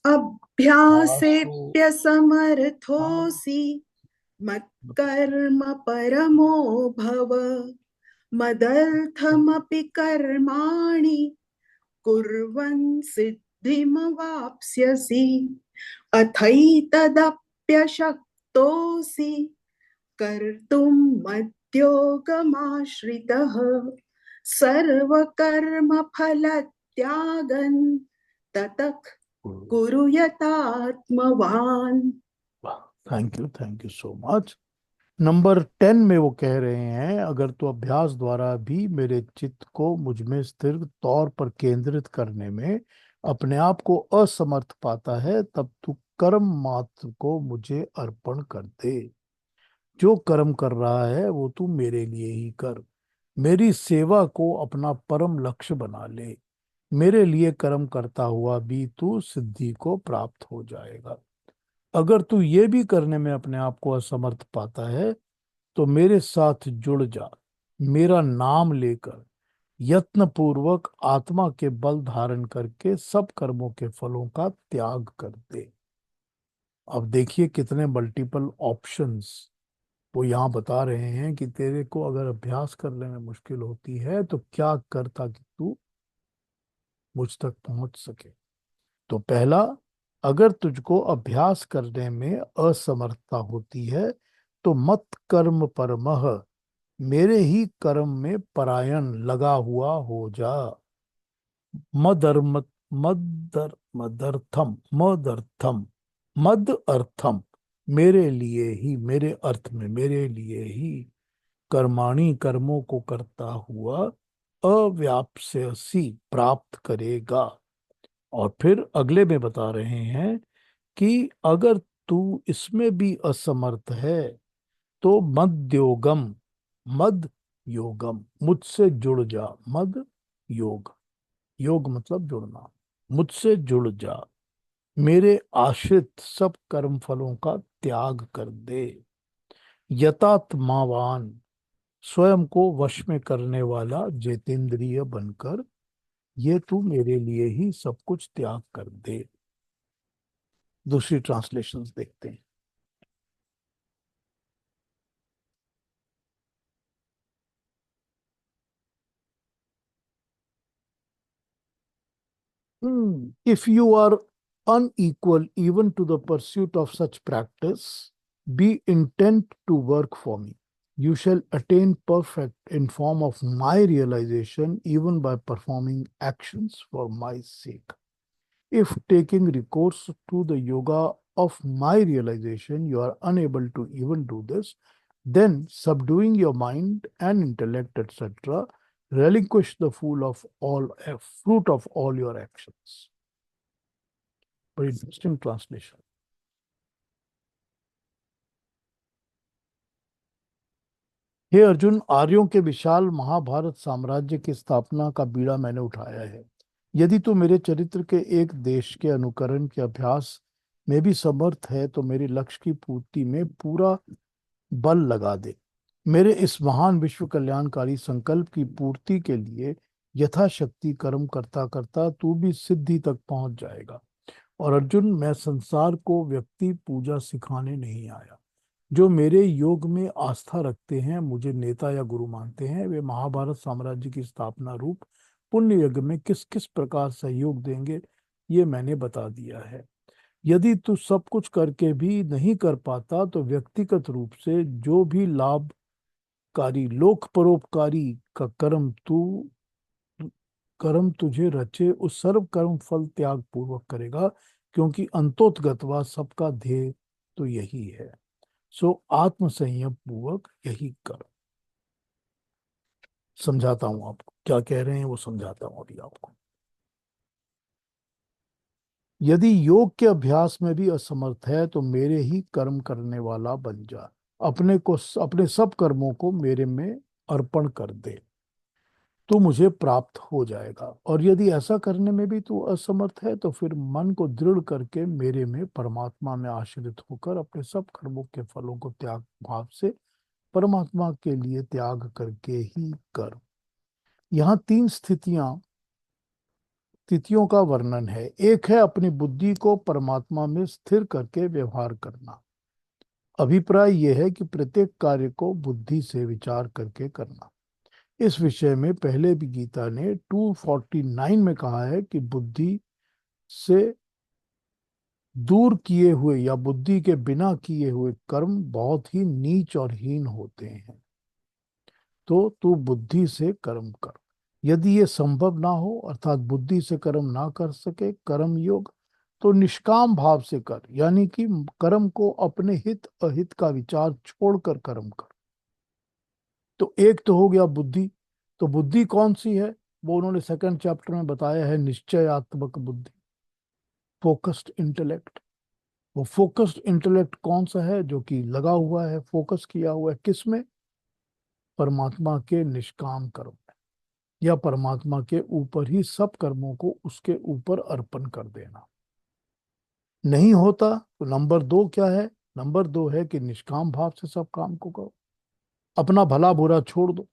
Speaker 1: हाँ,
Speaker 2: अभ्यासेऽप्यसमर्थोऽसि मत्कर्म परमो भव मदर्थमपि कर्माणि कुर्वन् सिद्धिमवाप्स्यसि अथैतदप्यशक्तोऽसि कर्तुं मद्योगमाश्रितः सर्वकर्मफलत्यागन् ततः कुरु यतात्मवान्।
Speaker 1: Thank you so much. Number 10 में वो कह रहे हैं, अगर तू अभ्यास द्वारा भी मेरे चित्त को मुझ में स्थिर तौर पर केंद्रित करने में अपने आप को असमर्थ पाता है, तब तू कर्म मात्र को मुझे अर्पण कर दे। जो कर्म कर रहा है वो तू मेरे लिए ही कर। मेरी सेवा को अपना परम लक्ष्य बना ले। मेरे लिए कर्म करता हुआ भी तू सिद्धि को प्राप्त हो जाएगा। अगर तू ये भी करने में अपने आप को असमर्थ पाता है तो मेरे साथ जुड़ जा। मेरा नाम लेकर यत्न पूर्वक आत्मा के बल धारण करके सब कर्मों के फलों का त्याग कर दे। अब देखिए कितने मल्टीपल ऑप्शंस वो यहाँ बता रहे हैं कि तेरे को अगर अभ्यास करने में मुश्किल होती है तो क्या कर ताकि तू मुझ तक पहुंच सके। तो पहला, अगर तुझको अभ्यास करने में असमर्थता होती है तो मत कर्म परमः, मेरे ही कर्म में परायण लगा हुआ हो जा। मदर्म मदर मदर्थम मदर्थम मद अर्थम, मेरे लिए ही, मेरे अर्थ में, मेरे लिए ही कर्माणि, कर्मों को करता हुआ अव्याप्स्यसि, प्राप्त करेगा। और फिर अगले में बता रहे हैं कि अगर तू इसमें भी असमर्थ है तो मद्योगम, मद योगम, मुझसे जुड़ जा। मद योग, योग मतलब जुड़ना। मुझसे जुड़ जा, मेरे आश्रित सब कर्म फलों का त्याग कर दे। यतात्मावान, स्वयं को वश में करने वाला जितेंद्रिय बनकर ये तू मेरे लिए ही सब कुछ त्याग कर दे। दूसरी ट्रांसलेशंस देखते हैं। If you are unequal even to the pursuit of such practice, be intent to work for me. You shall attain perfect in form of my realization even by performing actions for my sake. If taking recourse to the yoga of my realization you are unable to even do this, then subduing your mind and intellect, etc., relinquish the fruit of all your actions. Very interesting translation. हे अर्जुन, आर्यों के विशाल महाभारत साम्राज्य की स्थापना का बीड़ा मैंने उठाया है। यदि तू मेरे चरित्र के एक देश के अनुकरण के अभ्यास में भी समर्थ है तो मेरे लक्ष्य की पूर्ति में पूरा बल लगा दे। मेरे इस महान विश्व कल्याणकारी संकल्प की पूर्ति के लिए यथाशक्ति कर्म करता करता तू भी सिद्धि तक पहुंच जाएगा। और अर्जुन, मैं संसार को व्यक्ति पूजा सिखाने नहीं आया। जो मेरे योग में आस्था रखते हैं, मुझे नेता या गुरु मानते हैं, वे महाभारत साम्राज्य की स्थापना रूप पुण्य यज्ञ में किस किस प्रकार सहयोग देंगे ये मैंने बता दिया है। यदि तू सब कुछ करके भी नहीं कर पाता तो व्यक्तिगत रूप से जो भी लाभकारी लोक परोपकारी का कर्म तुझे रचे उस सर्व कर्म फल त्याग पूर्वक करेगा, क्योंकि अंतोतगतवा सबका ध्येय तो यही है। सो आत्म संयम पूर्वक यही कर। समझाता हूं आपको क्या कह रहे हैं, वो समझाता हूं अभी आपको। यदि योग के अभ्यास में भी असमर्थ है तो मेरे ही कर्म करने वाला बन जा। अपने सब कर्मों को मेरे में अर्पण कर दे, तू मुझे प्राप्त हो जाएगा। और यदि ऐसा करने में भी तू असमर्थ है तो फिर मन को दृढ़ करके मेरे में, परमात्मा में आश्रित होकर अपने सब कर्मों के फलों को त्याग भाव से परमात्मा के लिए त्याग करके ही कर। यहाँ तीन स्थितियों का वर्णन है। एक है अपनी बुद्धि को परमात्मा में स्थिर करके व्यवहार करना। अभिप्राय यह है कि प्रत्येक कार्य को बुद्धि से विचार करके करना। इस विषय में पहले भी गीता ने 249 में कहा है कि बुद्धि से दूर किए हुए या बुद्धि के बिना किए हुए कर्म बहुत ही नीच और हीन होते हैं। तो तू बुद्धि से कर्म कर। यदि ये संभव ना हो, अर्थात बुद्धि से कर्म ना कर सके कर्म योग, तो निष्काम भाव से कर, यानी कि कर्म को अपने हित अहित का विचार छोड़कर कर्म कर। तो एक तो हो गया बुद्धि। तो बुद्धि कौन सी है? वो उन्होंने सेकंड चैप्टर में बताया है, निश्चयात्मक बुद्धि, फोकस्ड इंटेलेक्ट। वो फोकस्ड इंटेलेक्ट कौन सा है? जो कि लगा हुआ है, फोकस किया हुआ है किस में? परमात्मा के निष्काम कर्म में, या परमात्मा के ऊपर ही सब कर्मों को उसके ऊपर अर्पण कर देना। नहीं होता तो नंबर दो क्या है? नंबर दो है कि निष्काम भाव से सब काम को करो, अपना भला बुरा छोड़ दो,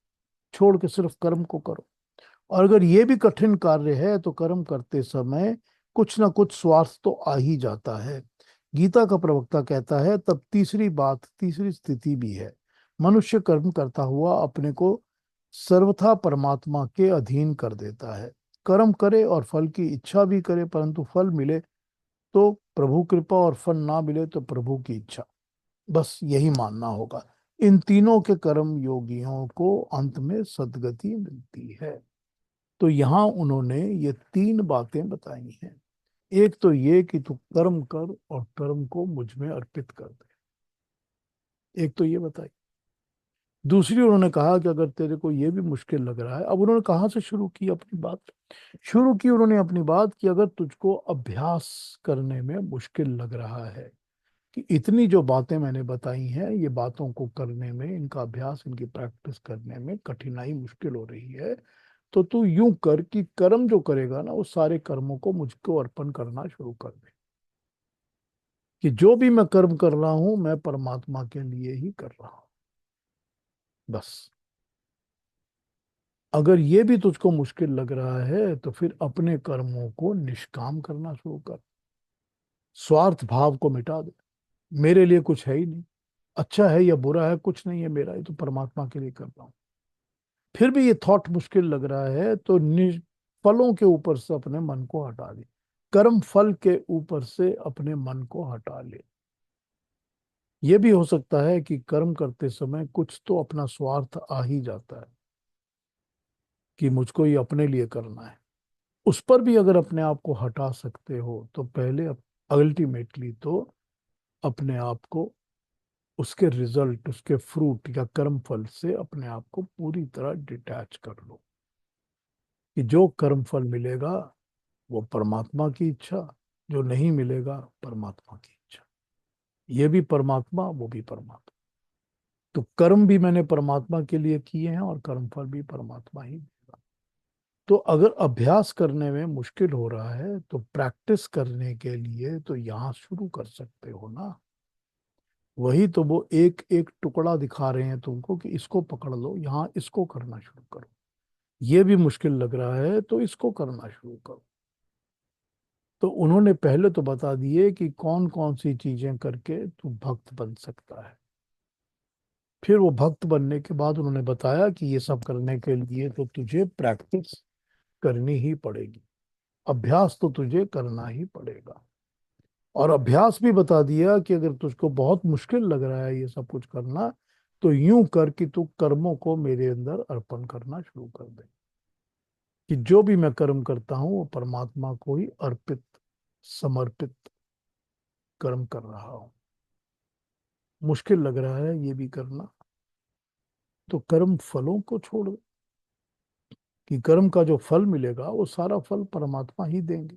Speaker 1: छोड़ के सिर्फ कर्म को करो। और अगर ये भी कठिन कार्य है तो कर्म करते समय कुछ ना कुछ स्वार्थ तो आ ही जाता है। गीता का प्रवक्ता कहता है, तब तीसरी बात, तीसरी स्थिति भी है। मनुष्य कर्म करता हुआ अपने को सर्वथा परमात्मा के अधीन कर देता है। कर्म करे और फल की इच्छा भी करे, परंतु फल मिले तो प्रभु कृपा, और फल ना मिले तो प्रभु की इच्छा। बस यही मानना होगा। इन तीनों के कर्म योगियों को अंत में सद्गति मिलती है। तो यहाँ उन्होंने ये तीन बातें बताई हैं। एक तो ये कि तू कर्म कर और कर्म को मुझ में अर्पित कर दे, एक तो ये बताई। दूसरी उन्होंने कहा कि अगर तेरे को ये भी मुश्किल लग रहा है, अब उन्होंने कहाँ से शुरू की अपनी बात? शुरू की उन्होंने अपनी बात कि अगर तुझको अभ्यास करने में मुश्किल लग रहा है, कि इतनी जो बातें मैंने बताई हैं, ये बातों को करने में, इनका अभ्यास, इनकी प्रैक्टिस करने में कठिनाई, मुश्किल हो रही है, तो तू यूं कर कि कर्म जो करेगा ना, उस सारे कर्मों को मुझको अर्पण करना शुरू कर दे। कि जो भी मैं कर्म कर रहा हूं, मैं परमात्मा के लिए ही कर रहा हूं, बस। अगर ये भी तुझको मुश्किल लग रहा है तो फिर अपने कर्मों को निष्काम करना शुरू कर, स्वार्थ भाव को मिटा दे। मेरे लिए कुछ है ही नहीं, अच्छा है या बुरा है कुछ नहीं है मेरा, ये तो परमात्मा के लिए कर रहा हूं। फिर भी ये थॉट मुश्किल लग रहा है तो फलों के ऊपर से अपने मन को हटा दे, कर्म फल के ऊपर से अपने मन को हटा ले। ये भी हो सकता है कि कर्म करते समय कुछ तो अपना स्वार्थ आ ही जाता है, कि मुझको ये अपने लिए करना है। उस पर भी अगर अपने आप को हटा सकते हो तो पहले अल्टीमेटली तो अपने आप को उसके रिजल्ट, उसके फ्रूट या कर्म फल से अपने आप को पूरी तरह डिटैच कर लो। कि जो कर्म फल मिलेगा वो परमात्मा की इच्छा, जो नहीं मिलेगा परमात्मा की इच्छा। ये भी परमात्मा, वो भी परमात्मा। तो कर्म भी मैंने परमात्मा के लिए किए हैं और कर्म फल भी परमात्मा ही देगा। तो अगर अभ्यास करने में मुश्किल हो रहा है तो प्रैक्टिस करने के लिए तो यहाँ शुरू कर सकते हो ना। वही तो वो एक एक टुकड़ा दिखा रहे हैं तुमको कि इसको पकड़ लो, यहाँ इसको करना शुरू करो। ये भी मुश्किल लग रहा है तो इसको करना शुरू करो। तो उन्होंने पहले तो बता दिए कि कौन कौन सी चीजें करके तू भक्त बन सकता है। फिर वो भक्त बनने के बाद उन्होंने बताया कि ये सब करने के लिए तो तुझे प्रैक्टिस करनी ही पड़ेगी, अभ्यास तो तुझे करना ही पड़ेगा। और अभ्यास भी बता दिया कि अगर तुझको बहुत मुश्किल लग रहा है ये सब कुछ करना, तो यूं कर कि तू कर्मों को मेरे अंदर अर्पण करना शुरू कर दे। कि जो भी मैं कर्म करता हूं वो परमात्मा को ही अर्पित, समर्पित कर्म कर रहा हूं। मुश्किल लग रहा है ये भी करना, तो कर्म फलों को छोड़ दे। कि कर्म का जो फल मिलेगा वो सारा फल परमात्मा ही देंगे,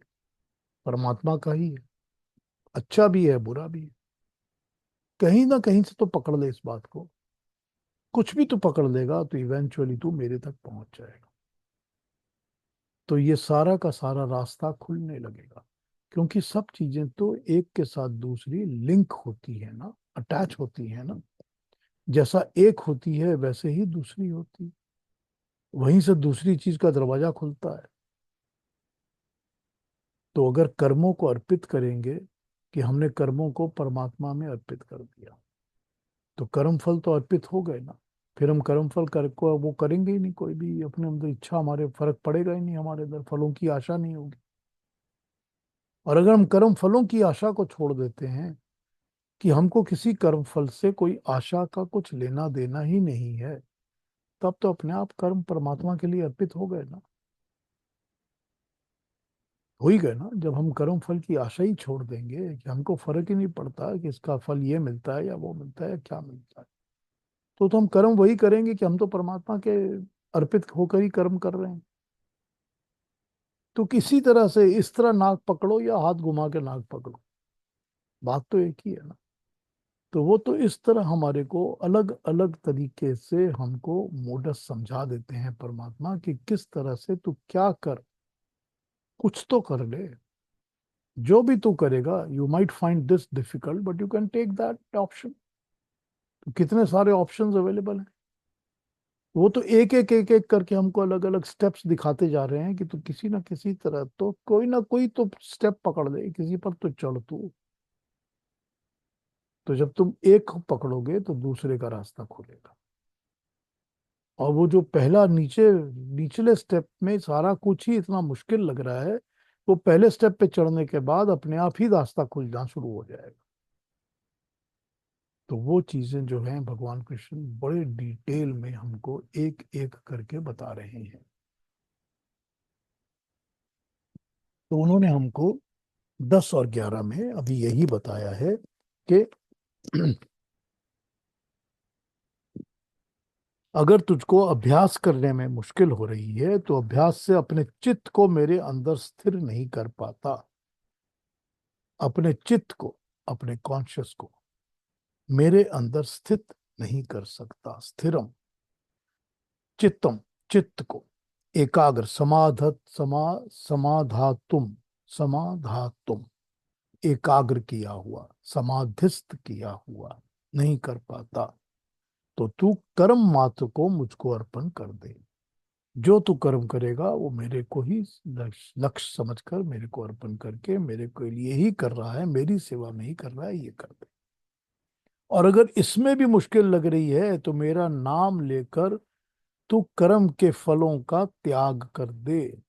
Speaker 1: परमात्मा का ही है, अच्छा भी है बुरा भी है। कहीं ना कहीं से तो पकड़ ले इस बात को, कुछ भी तो पकड़ लेगा तो इवेंचुअली तू मेरे तक पहुंच जाएगा। तो ये सारा का सारा रास्ता खुलने लगेगा। क्योंकि सब चीजें तो एक के साथ दूसरी लिंक होती है ना, अटैच होती है ना। जैसा एक होती है वैसे ही दूसरी होती है, वहीं से दूसरी चीज का दरवाजा खुलता है। तो अगर कर्मों को अर्पित करेंगे, कि हमने कर्मों को परमात्मा में अर्पित कर दिया, तो कर्म फल तो अर्पित हो गए ना। फिर हम कर्म फल कर को वो करेंगे ही नहीं, कोई भी अपने अंदर इच्छा, हमारे फर्क पड़ेगा ही नहीं, हमारे अंदर फलों की आशा नहीं होगी। और अगर हम कर्म फलों की आशा को छोड़ देते हैं कि हमको किसी कर्म फल से कोई आशा का कुछ लेना देना ही नहीं है, तब तो अपने आप कर्म परमात्मा के लिए अर्पित हो गए ना। हो ही गए ना। जब हम कर्म फल की आशा ही छोड़ देंगे कि हमको फर्क ही नहीं पड़ता कि इसका फल ये मिलता है या वो मिलता है या क्या मिलता है, तो हम कर्म वही करेंगे कि हम तो परमात्मा के अर्पित होकर ही कर्म कर रहे हैं। तो किसी तरह से इस तरह नाक पकड़ो या हाथ घुमा के नाक पकड़ो, बात तो एक ही है ना। तो वो तो इस तरह हमारे को अलग अलग तरीके से हमको मोडस समझा देते हैं परमात्मा कि किस तरह से तू क्या कर, कुछ तो कर ले। जो भी तू करेगा, you might find this difficult but you can take that option. तो कितने सारे ऑप्शंस अवेलेबल हैं। वो तो एक एक एक एक करके हमको अलग अलग स्टेप्स दिखाते जा रहे हैं कि तू किसी ना किसी तरह तो कोई ना कोई तो स्टेप पकड़ ले, किसी पर तो चढ़ तू। तो जब तुम एक पकड़ोगे तो दूसरे का रास्ता खुलेगा। और वो जो पहला निचले स्टेप में सारा कुछ ही इतना मुश्किल लग रहा है, वो पहले स्टेप पे चढ़ने के बाद अपने आप ही रास्ता खुलना शुरू हो जाएगा। तो वो चीजें जो हैं भगवान कृष्ण बड़े डिटेल में हमको एक एक करके बता रहे हैं। तो उन्होंने हमको 10 और 11 में अभी यही बताया है कि अगर तुझको अभ्यास करने में मुश्किल हो रही है तो अभ्यास से अपने चित्त को मेरे अंदर स्थिर नहीं कर पाता। अपने चित्त को, अपने कॉन्शियस को मेरे अंदर स्थित नहीं कर सकता। स्थिरम चित्तम, चित्त को एकाग्र, समाधातुम, समाधातुम एकाग्र किया हुआ, समाधिस्थ किया हुआ नहीं कर पाता। तो तू कर्म मात्र को मुझको अर्पण कर दे। जो तू कर्म करेगा वो मेरे को ही लक्ष्य समझकर मेरे को अर्पण करके मेरे को लिए ही कर रहा है, मेरी सेवा में ही कर रहा है, ये कर दे। और अगर इसमें भी मुश्किल लग रही है तो मेरा नाम लेकर तू कर्म के फलों का त्याग कर दे।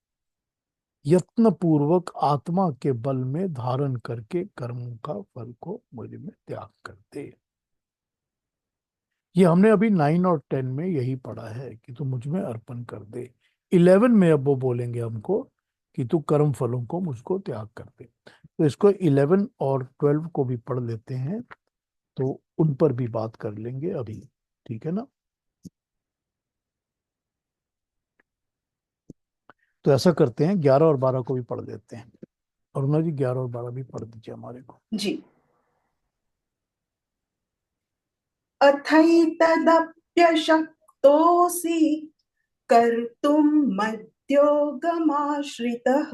Speaker 1: यत्न पूर्वक आत्मा के बल में धारण करके कर्मों का फल को मुझ में त्याग कर दे। ये हमने अभी 9 और 10 में यही पढ़ा है कि तू मुझ में अर्पण कर दे। 11 में अब वो बोलेंगे हमको कि तू कर्म फलों को मुझको त्याग कर दे। तो इसको 11 और 12 को भी पढ़ लेते हैं, तो उन पर भी बात कर लेंगे अभी। ठीक है ना। तो ऐसा करते हैं 11 और 12 को भी पढ़ लेते हैं। अरुणा जी 11 और 12 भी पढ़ दीजिए हमारे को।
Speaker 2: जी। अथैतदप्यशक्तोऽसि कर्तुं मद्योगमाश्रितः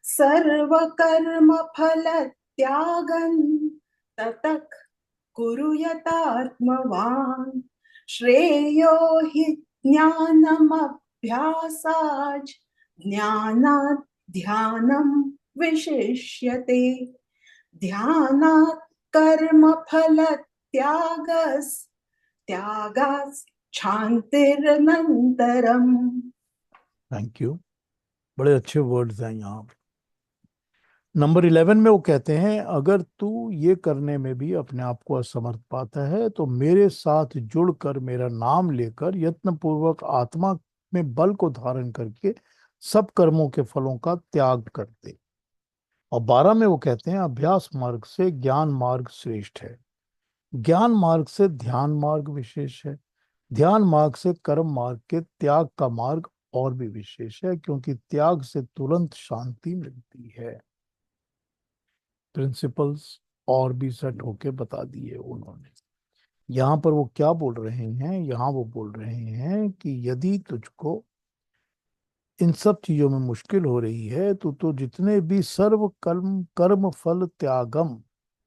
Speaker 2: सर्वकर्मफलत्यागं ततः कुरु यतात्मवान् श्रेयो हि ज्ञानमभ्यासाच् ज्ञानात् ध्यानं विशिष्यते ध्यानात् कर्मफलत्यागस् त्यागात् शान्तिरनन्तरम्।
Speaker 1: Thank you. बड़े अच्छे वर्ड्स हैं यहाँ। नंबर 11 में वो कहते हैं अगर तू ये करने में भी अपने आप को असमर्थ पाता है तो मेरे साथ जुड़कर मेरा नाम लेकर यत्न पूर्वक आत्मा में बल को धारण करके सब कर्मों के फलों का त्याग कर दे। और 12 में वो कहते हैं अभ्यास मार्ग से ज्ञान मार्ग श्रेष्ठ है, ज्ञान मार्ग से ध्यान मार्ग विशेष है, ध्यान मार्ग से कर्म मार्ग के त्याग का मार्ग और भी विशेष है, क्योंकि त्याग से तुरंत शांति मिलती है। प्रिंसिपल्स और भी सेट होके बता दिए उन्होंने। यहाँ पर वो क्या बोल रहे हैं, यहाँ वो बोल रहे हैं कि यदि तुझको इन सब चीजों में मुश्किल हो रही है तो जितने भी सर्व कर्म कर्म फल त्यागम,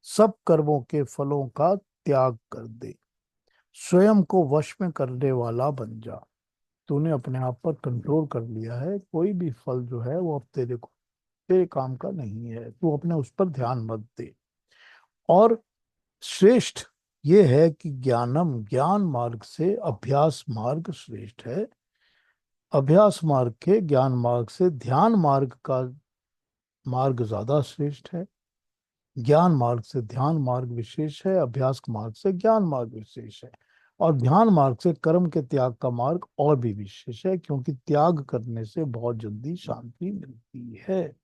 Speaker 1: सब कर्मों के फलों का त्याग कर दे। स्वयं को वश में करने वाला बन जा। तूने अपने आप पर कंट्रोल कर लिया है, कोई भी फल जो है वो अब तेरे काम का नहीं है, तू अपने उस पर ध्यान मत दे। और श्रेष्ठ ये है कि ज्ञानम, ज्ञान मार्ग से अभ्यास मार्ग श्रेष्ठ है, अभ्यास मार्ग के ज्ञान मार्ग से ध्यान मार्ग का मार्ग ज्यादा श्रेष्ठ है, ज्ञान मार्ग से ध्यान मार्ग विशेष है, अभ्यास मार्ग से ज्ञान मार्ग विशेष है, और ध्यान मार्ग से कर्म के त्याग का मार्ग और भी विशेष है, क्योंकि त्याग करने से बहुत जल्दी शांति मिलती है।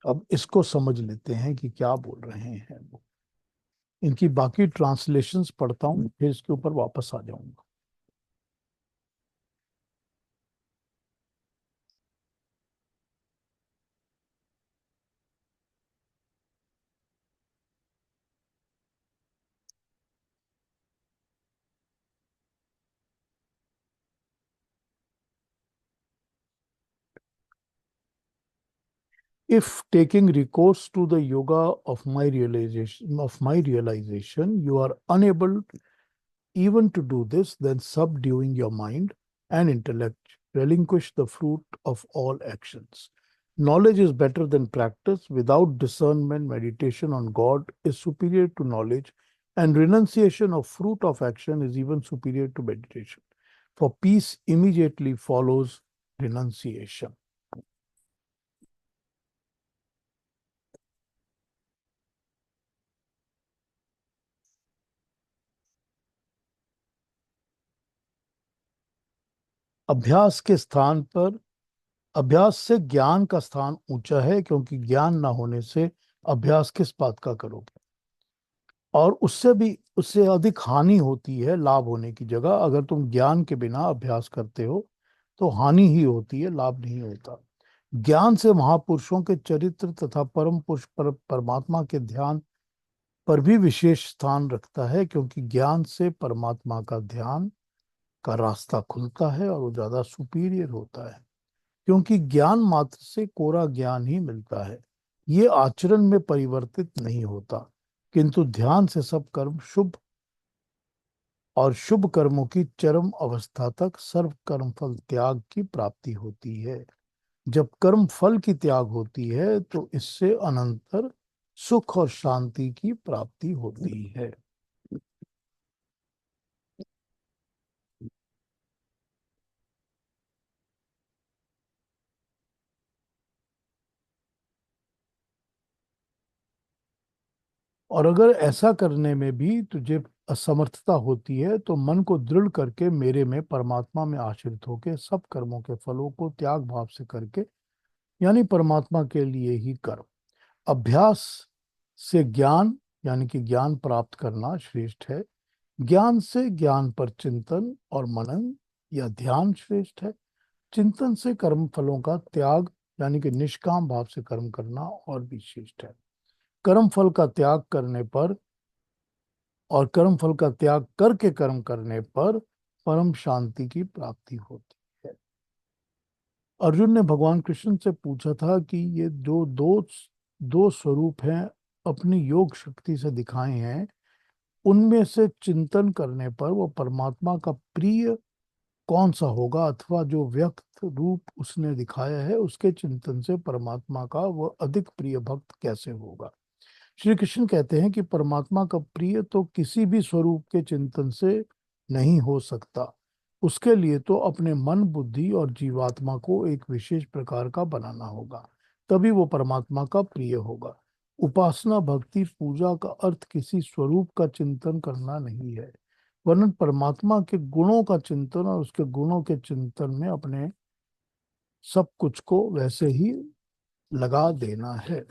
Speaker 1: अब इसको समझ लेते हैं कि क्या बोल रहे हैं वो। इनकी बाकी ट्रांसलेशंस पढ़ता हूँ, फिर इसके ऊपर वापस आ जाऊंगा। If taking recourse to the yoga of my realization, you are unable even to do this, then subduing your mind and intellect, relinquish the fruit of all actions. Knowledge is better than practice. Without discernment, meditation on God is superior to knowledge, and renunciation of fruit of action is even superior to meditation. For peace immediately follows renunciation. अभ्यास के स्थान पर, अभ्यास से ज्ञान का स्थान ऊंचा है, क्योंकि ज्ञान ना होने से अभ्यास किस बात का करोगे, और उससे अधिक हानि होती है लाभ होने की जगह। अगर तुम ज्ञान के बिना अभ्यास करते हो तो हानि ही होती है, लाभ नहीं होता। ज्ञान से महापुरुषों के चरित्र तथा परम पुरुष परमात्मा के ध्यान पर भी विशेष स्थान रखता है, क्योंकि ज्ञान से परमात्मा का ध्यान का रास्ता खुलता है और वो ज्यादा सुपीरियर होता है, क्योंकि ज्ञान मात्र से कोरा ज्ञान ही मिलता है, ये आचरण में परिवर्तित नहीं होता। किंतु ध्यान से सब कर्म शुभ और शुभ कर्मों की चरम अवस्था तक सर्व कर्म फल त्याग की प्राप्ति होती है। जब कर्म फल की त्याग होती है तो इससे अनंतर सुख और शांति की प्राप्ति होती है। और अगर ऐसा करने में भी तुझे असमर्थता होती है तो मन को दृढ़ करके मेरे में, परमात्मा में आश्रित होकर सब कर्मों के फलों को त्याग भाव से करके, यानी परमात्मा के लिए ही कर। अभ्यास से ज्ञान यानी कि ज्ञान प्राप्त करना श्रेष्ठ है, ज्ञान से ज्ञान पर चिंतन और मनन या ध्यान श्रेष्ठ है, चिंतन से कर्म फलों का त्याग यानी कि निष्काम भाव से कर्म करना और भी श्रेष्ठ है। कर्म फल का त्याग करने पर और कर्म फल का त्याग करके कर्म करने पर परम शांति की प्राप्ति होती है। अर्जुन ने भगवान कृष्ण से पूछा था कि ये जो दो दो स्वरूप हैं अपनी योग शक्ति से दिखाए हैं, उनमें से चिंतन करने पर वो परमात्मा का प्रिय कौन सा होगा, अथवा जो व्यक्त रूप उसने दिखाया है उसके चिंतन से परमात्मा का वह अधिक प्रिय भक्त कैसे होगा। श्री कृष्ण कहते हैं कि परमात्मा का प्रिय तो किसी भी स्वरूप के चिंतन से नहीं हो सकता, उसके लिए तो अपने मन बुद्धि और जीवात्मा को एक विशेष प्रकार का बनाना होगा, तभी वो परमात्मा का प्रिय होगा। उपासना भक्ति पूजा का अर्थ किसी स्वरूप का चिंतन करना नहीं है, वरन परमात्मा के गुणों का चिंतन और उसके गुणों के चिंतन में अपने सब कुछ को वैसे ही लगा देना है।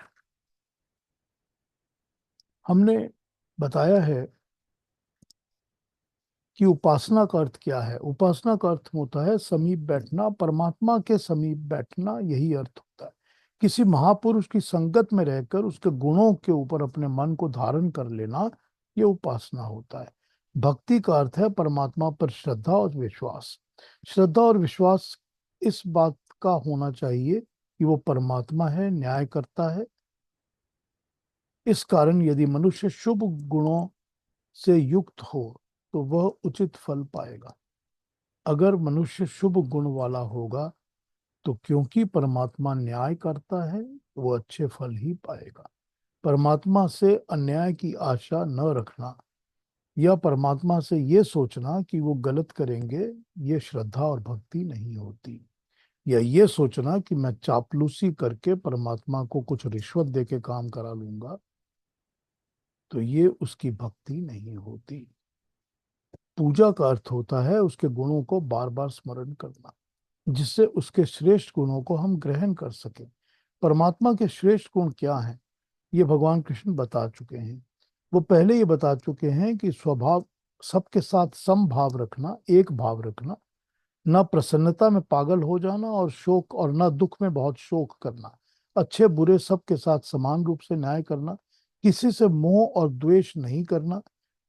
Speaker 1: हमने बताया है कि उपासना का अर्थ क्या है। उपासना का अर्थ होता है समीप बैठना, परमात्मा के समीप बैठना, यही अर्थ होता है। किसी महापुरुष की संगत में रहकर उसके गुणों के ऊपर अपने मन को धारण कर लेना, ये उपासना होता है। भक्ति का अर्थ है परमात्मा पर श्रद्धा और विश्वास। श्रद्धा और विश्वास इस बात का होना चाहिए कि वो परमात्मा है, न्याय करता है। इस कारण यदि मनुष्य शुभ गुणों से युक्त हो तो वह उचित फल पाएगा। अगर मनुष्य शुभ गुण वाला होगा तो क्योंकि परमात्मा न्याय करता है वो अच्छे फल ही पाएगा। परमात्मा से अन्याय की आशा न रखना या परमात्मा से ये सोचना कि वो गलत करेंगे, ये श्रद्धा और भक्ति नहीं होती। या ये सोचना कि मैं चापलूसी करके परमात्मा को कुछ रिश्वत दे के काम करा लूंगा, तो ये उसकी भक्ति नहीं होती। पूजा का अर्थ होता है उसके गुणों को बार बार स्मरण करना, जिससे उसके श्रेष्ठ गुणों को हम ग्रहण कर सकें। परमात्मा के श्रेष्ठ गुण क्या हैं, ये भगवान कृष्ण बता चुके हैं। वो पहले ये बता चुके हैं कि स्वभाव, सबके साथ समभाव रखना, एक भाव रखना, न प्रसन्नता में पागल हो जाना और शोक, और न दुख में बहुत शोक करना, अच्छे बुरे सबके साथ समान रूप से न्याय करना, किसी से मोह और द्वेष नहीं करना,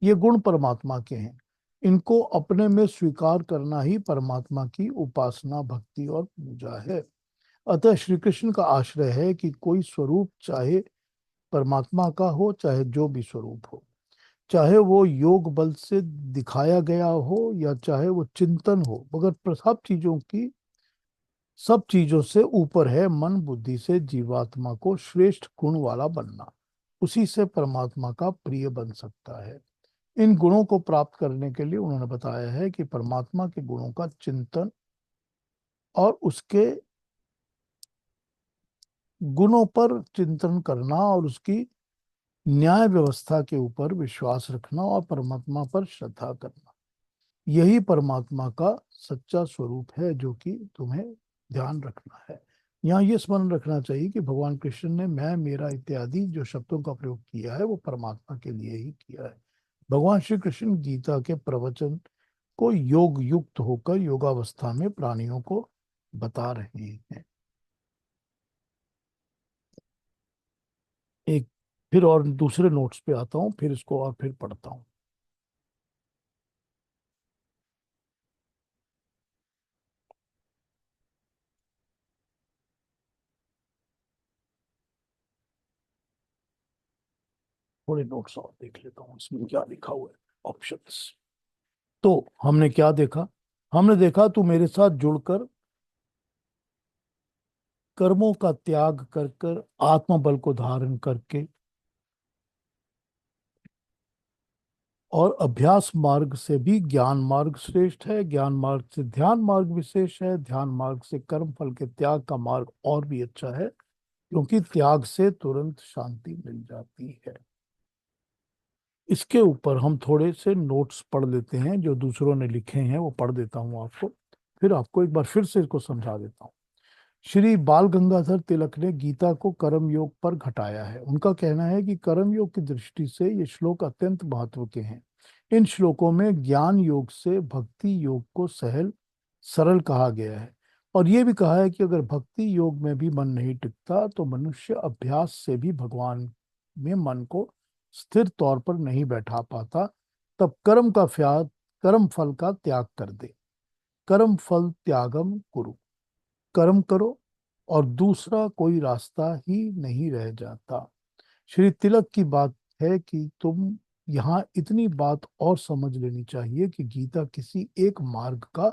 Speaker 1: ये गुण परमात्मा के हैं। इनको अपने में स्वीकार करना ही परमात्मा की उपासना, भक्ति और पूजा है। अतः श्री कृष्ण का आश्रय है कि कोई स्वरूप, चाहे परमात्मा का हो चाहे जो भी स्वरूप हो, चाहे वो योग बल से दिखाया गया हो या चाहे वो चिंतन हो, मगर सब चीजों से ऊपर है मन बुद्धि से जीवात्मा को श्रेष्ठ गुण वाला बनना। उसी से परमात्मा का प्रिय बन सकता है। इन गुणों को प्राप्त करने के लिए उन्होंने बताया है कि परमात्मा के गुणों का चिंतन और उसके गुणों पर चिंतन करना और उसकी न्याय व्यवस्था के ऊपर विश्वास रखना और परमात्मा पर श्रद्धा करना, यही परमात्मा का सच्चा स्वरूप है जो कि तुम्हें ध्यान रखना है। यहाँ ये स्मरण रखना चाहिए कि भगवान कृष्ण ने मैं, मेरा इत्यादि जो शब्दों का प्रयोग किया है वो परमात्मा के लिए ही किया है। भगवान श्री कृष्ण गीता के प्रवचन को योग युक्त होकर योगावस्था में प्राणियों को बता रहे हैं। एक फिर और दूसरे नोट्स पे आता हूँ, फिर इसको और फिर पढ़ता हूँ। थोड़े नोट्स और देख लेता हूँ इसमें क्या लिखा हुआ है, ऑप्शंस। तो हमने क्या देखा? हमने देखा तू मेरे साथ जुड़कर कर्मों का त्याग कर कर आत्मबल को धारण करके और अभ्यास मार्ग से भी ज्ञान मार्ग श्रेष्ठ है, ज्ञान मार्ग से ध्यान मार्ग विशेष है, ध्यान मार्ग से कर्म फल के त्याग का मार्ग और भी अच्छा है, क्योंकि त्याग से तुरंत शांति मिल जाती है। इसके ऊपर हम थोड़े से नोट्स पढ़ लेते हैं जो दूसरों ने लिखे हैं, वो पढ़ देता हूँ आपको, फिर आपको एक बार फिर से इसको समझा देता हूँ। श्री बाल गंगाधर तिलक ने गीता को कर्म योग पर घटाया है। उनका कहना है कि कर्म योग की दृष्टि से ये श्लोक अत्यंत महत्व के हैं। इन श्लोकों में ज्ञान योग से भक्ति योग को सहल सरल कहा गया है, और ये भी कहा है कि अगर भक्ति योग में भी मन नहीं टिकता तो मनुष्य अभ्यास से भी भगवान में मन को स्थिर तौर पर नहीं बैठा पाता, तब कर्म फल का त्याग कर दे। कर्म फल त्यागम कुरु, कर्म करो और दूसरा कोई रास्ता ही नहीं रह जाता। श्री तिलक की बात है कि तुम यहाँ इतनी बात और समझ लेनी चाहिए कि गीता किसी एक मार्ग का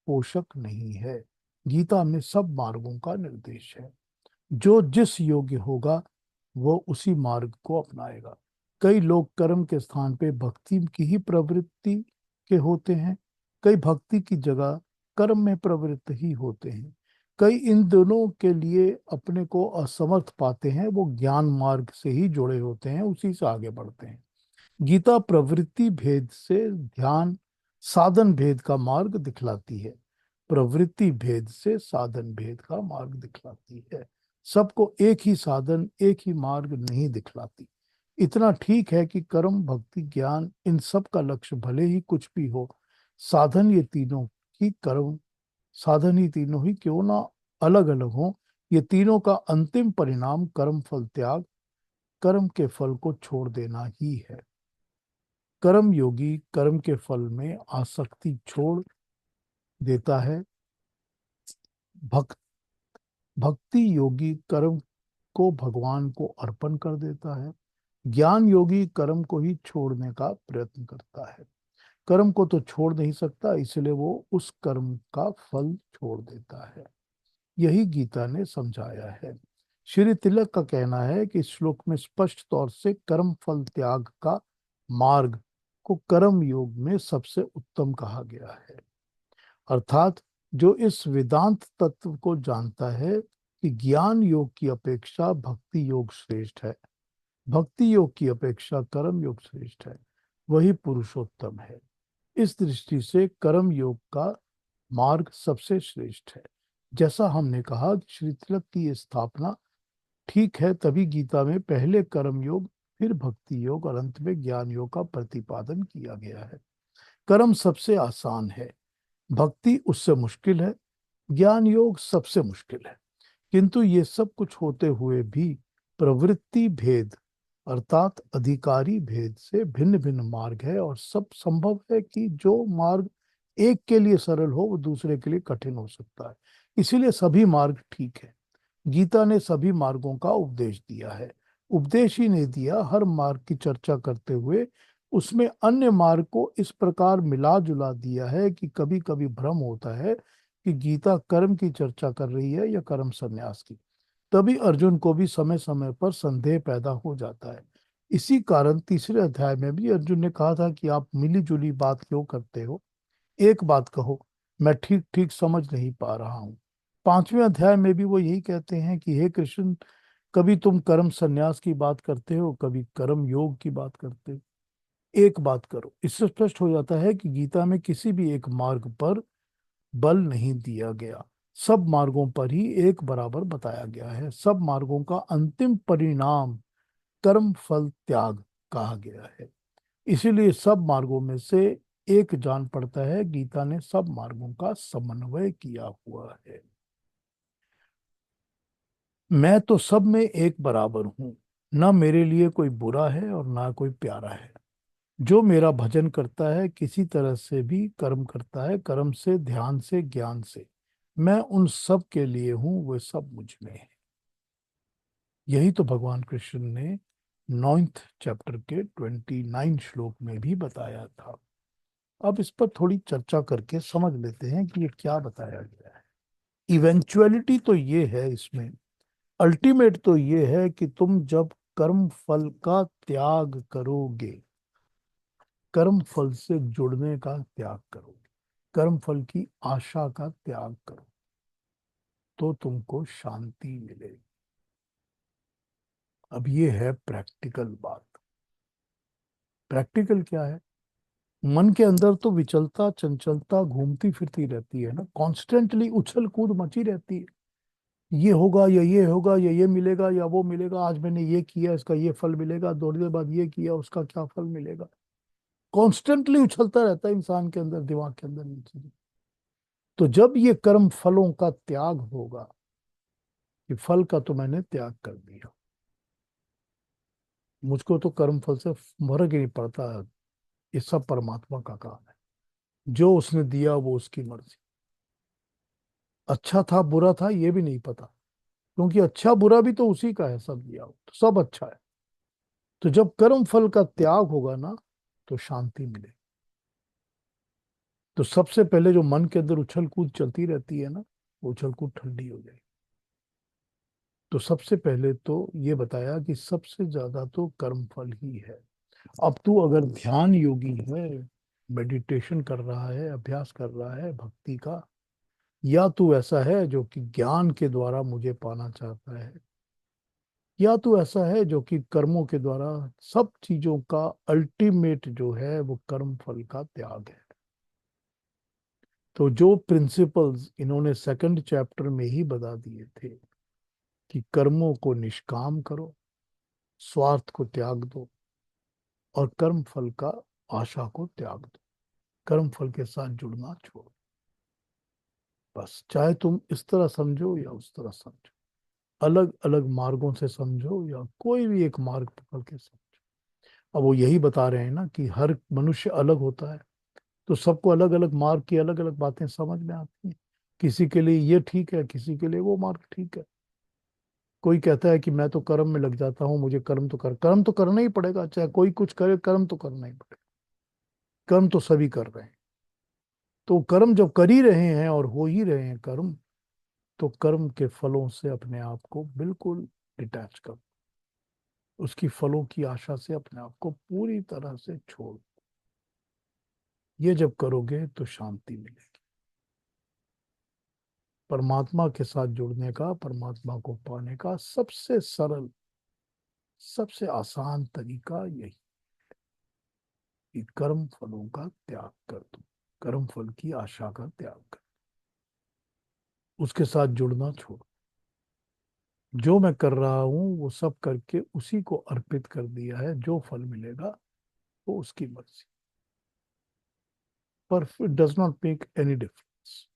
Speaker 1: पोषक नहीं है। गीता में सब मार्गों का निर्देश है। जो जिस योग्य होगा वो उसी मार्ग को अपनाएगा। कई लोग कर्म के स्थान पे भक्ति की ही प्रवृत्ति के होते हैं, कई भक्ति की जगह कर्म में प्रवृत्त ही होते हैं, कई इन दोनों के लिए अपने को असमर्थ पाते हैं, वो ज्ञान मार्ग से ही जुड़े होते हैं, उसी से आगे बढ़ते हैं। गीता प्रवृत्ति भेद से ध्यान साधन भेद का मार्ग दिखलाती है, प्रवृत्ति भेद से साधन भेद का मार्ग दिखलाती है, सबको एक ही साधन एक ही मार्ग नहीं दिखलाती। इतना ठीक है कि कर्म भक्ति ज्ञान इन सब का लक्ष्य भले ही कुछ भी हो, साधन ये तीनों ही कर्म साधन ही तीनों ही क्यों ना अलग अलग हो, ये तीनों का अंतिम परिणाम कर्म फल त्याग, कर्म के फल को छोड़ देना ही है। कर्म योगी कर्म के फल में आसक्ति छोड़ देता है, भक्त भक्ति योगी कर्म को भगवान को अर्पण कर देता है, ज्ञान योगी कर्म को ही छोड़ने का प्रयत्न करता है। कर्म को तो छोड़ नहीं सकता, इसलिए वो उस कर्म का फल छोड़ देता है। यही गीता ने समझाया है। श्री तिलक का कहना है कि इस श्लोक में स्पष्ट तौर से कर्म फल त्याग का मार्ग को कर्म योग में सबसे उत्तम कहा गया है। अर्थात जो इस वेदांत तत्व को जानता है कि ज्ञान योग की अपेक्षा भक्ति योग श्रेष्ठ है, भक्ति योग की अपेक्षा कर्म योग श्रेष्ठ है, वही पुरुषोत्तम है। इस दृष्टि से कर्म योग का मार्ग सबसे श्रेष्ठ है। जैसा हमने कहा कि श्री तिलक की ये स्थापना ठीक है, तभी गीता में पहले कर्म योग, फिर भक्ति योग और अंत में ज्ञान योग का प्रतिपादन किया गया है। कर्म सबसे आसान है, भक्ति उससे मुश्किल है, ज्ञान योग सबसे मुश्किल है। किंतु ये सब कुछ होते हुए भी प्रवृत्ति भेद अर्थात अधिकारी भेद से भिन्न भिन्न मार्ग है, और सब संभव है कि जो मार्ग एक के लिए सरल हो वो दूसरे के लिए कठिन हो सकता है। इसीलिए सभी मार्ग ठीक है। गीता ने सभी मार्गों का उपदेश दिया है। उपदेश ही नहीं दिया, हर मार्ग की चर्चा करते हुए उसमें अन्य मार्ग को इस प्रकार मिला जुला दिया है कि कभी कभी भ्रम होता है कि गीता कर्म की चर्चा कर रही है या कर्म संन्यास की। तभी अर्जुन को भी समय समय पर संदेह पैदा हो जाता है। इसी कारण तीसरे अध्याय में भी अर्जुन ने कहा था कि आप मिली जुली बात क्यों करते हो, एक बात कहो, मैं ठीक ठीक समझ नहीं पा रहा हूँ। पांचवें अध्याय में भी वो यही कहते हैं कि हे कृष्ण, कभी तुम कर्म संन्यास की बात करते हो, कभी कर्म योग की बात करते हो, एक बात करो। इससे स्पष्ट हो जाता है कि गीता में किसी भी एक मार्ग पर बल नहीं दिया गया, सब मार्गों पर ही एक बराबर बताया गया है। सब मार्गों का अंतिम परिणाम कर्म फल त्याग कहा गया है। इसीलिए सब मार्गों में से एक जान पड़ता है, गीता ने सब मार्गों का समन्वय किया हुआ है। मैं तो सब में एक बराबर हूं, न मेरे लिए कोई बुरा है और ना कोई प्यारा है। जो मेरा भजन करता है, किसी तरह से भी कर्म करता है, कर्म से, ध्यान से, ज्ञान से, मैं उन सब के लिए हूं, वे सब मुझ में है। यही तो भगवान कृष्ण ने 9th चैप्टर के 29 श्लोक में भी बताया था। अब इस पर थोड़ी चर्चा करके समझ लेते हैं कि ये क्या बताया गया है। इवेंचुअलिटी तो ये है इसमें, अल्टीमेट तो ये है कि तुम जब कर्म फल का त्याग करोगे, कर्म फल से जुड़ने का त्याग करोगे, कर्म फल की आशा का त्याग करो, तो तुमको शांति मिलेगी। अब ये है प्रैक्टिकल बात। प्रैक्टिकल क्या है? मन के अंदर तो विचलता चंचलता घूमती फिरती रहती है ना, कॉन्स्टेंटली उछल कूद मची रहती है। ये होगा या ये होगा या ये मिलेगा या वो मिलेगा, आज मैंने ये किया इसका ये फल मिलेगा, थोड़ी देर बाद ये किया उसका क्या फल मिलेगा। कॉन्स्टेंटली उछलता रहता है इंसान के अंदर, दिमाग के अंदर ये चीजें। तो जब ये कर्म फलों का त्याग होगा, कि फल का तो मैंने त्याग कर दिया, मुझको तो कर्म फल से फर्क ही नहीं पड़ता है, ये सब परमात्मा का काम है, जो उसने दिया वो उसकी मर्जी। अच्छा था बुरा था ये भी नहीं पता, क्योंकि अच्छा बुरा भी तो उसी का है, सब दिया हो तो सब अच्छा है। तो जब कर्म फल का त्याग होगा ना, तो शांति मिलेगी। तो सबसे पहले जो मन के अंदर उछल कूद चलती रहती है ना, वो उछल कूद ठंडी हो जाएगी। तो सबसे पहले तो ये बताया कि सबसे ज्यादा तो कर्म फल ही है। अब तू अगर ध्यान योगी है, मेडिटेशन कर रहा है, अभ्यास कर रहा है भक्ति का, या तू ऐसा है जो कि ज्ञान के द्वारा मुझे पाना चाहता है, या तू ऐसा है जो कि कर्मों के द्वारा, सब चीजों का अल्टीमेट जो है वो कर्म फल का त्याग है। तो जो प्रिंसिपल्स इन्होंने सेकंड चैप्टर में ही बता दिए थे कि कर्मों को निष्काम करो, स्वार्थ को त्याग दो, और कर्म फल का आशा को त्याग दो, कर्म फल के साथ जुड़ना छोड़ो। बस चाहे तुम इस तरह समझो या उस तरह समझो, अलग अलग मार्गों से समझो या कोई भी एक मार्ग पकड़ के समझो। अब वो यही बता रहे हैं ना कि हर मनुष्य अलग होता है, तो सबको अलग अलग मार्ग की अलग अलग बातें समझ में आती हैं। किसी के लिए ये ठीक है, किसी के लिए वो मार्ग ठीक है। कोई कहता है कि मैं तो कर्म में लग जाता हूँ, मुझे कर्म तो करना ही पड़ेगा, चाहे कोई कुछ करे, कर्म तो करना ही पड़ेगा। कर्म तो सभी कर रहे हैं। तो कर्म जब कर ही रहे हैं और हो ही रहे हैं कर्म, तो कर्म के फलों से अपने आप को बिल्कुल डिटैच कर दो, उसकी फलों की आशा से अपने आप को पूरी तरह से छोड़ दो। ये जब करोगे तो शांति मिलेगी। परमात्मा के साथ जुड़ने का, परमात्मा को पाने का सबसे सरल, सबसे आसान तरीका यही कि कर्म फलों का त्याग कर दो, कर्म फल की आशा का त्याग कर दो, उसके साथ जुड़ना छोड़ो। जो मैं कर रहा हूं वो सब करके उसी को अर्पित कर दिया है, जो फल मिलेगा वो उसकी मर्जी। पर it does not make any difference.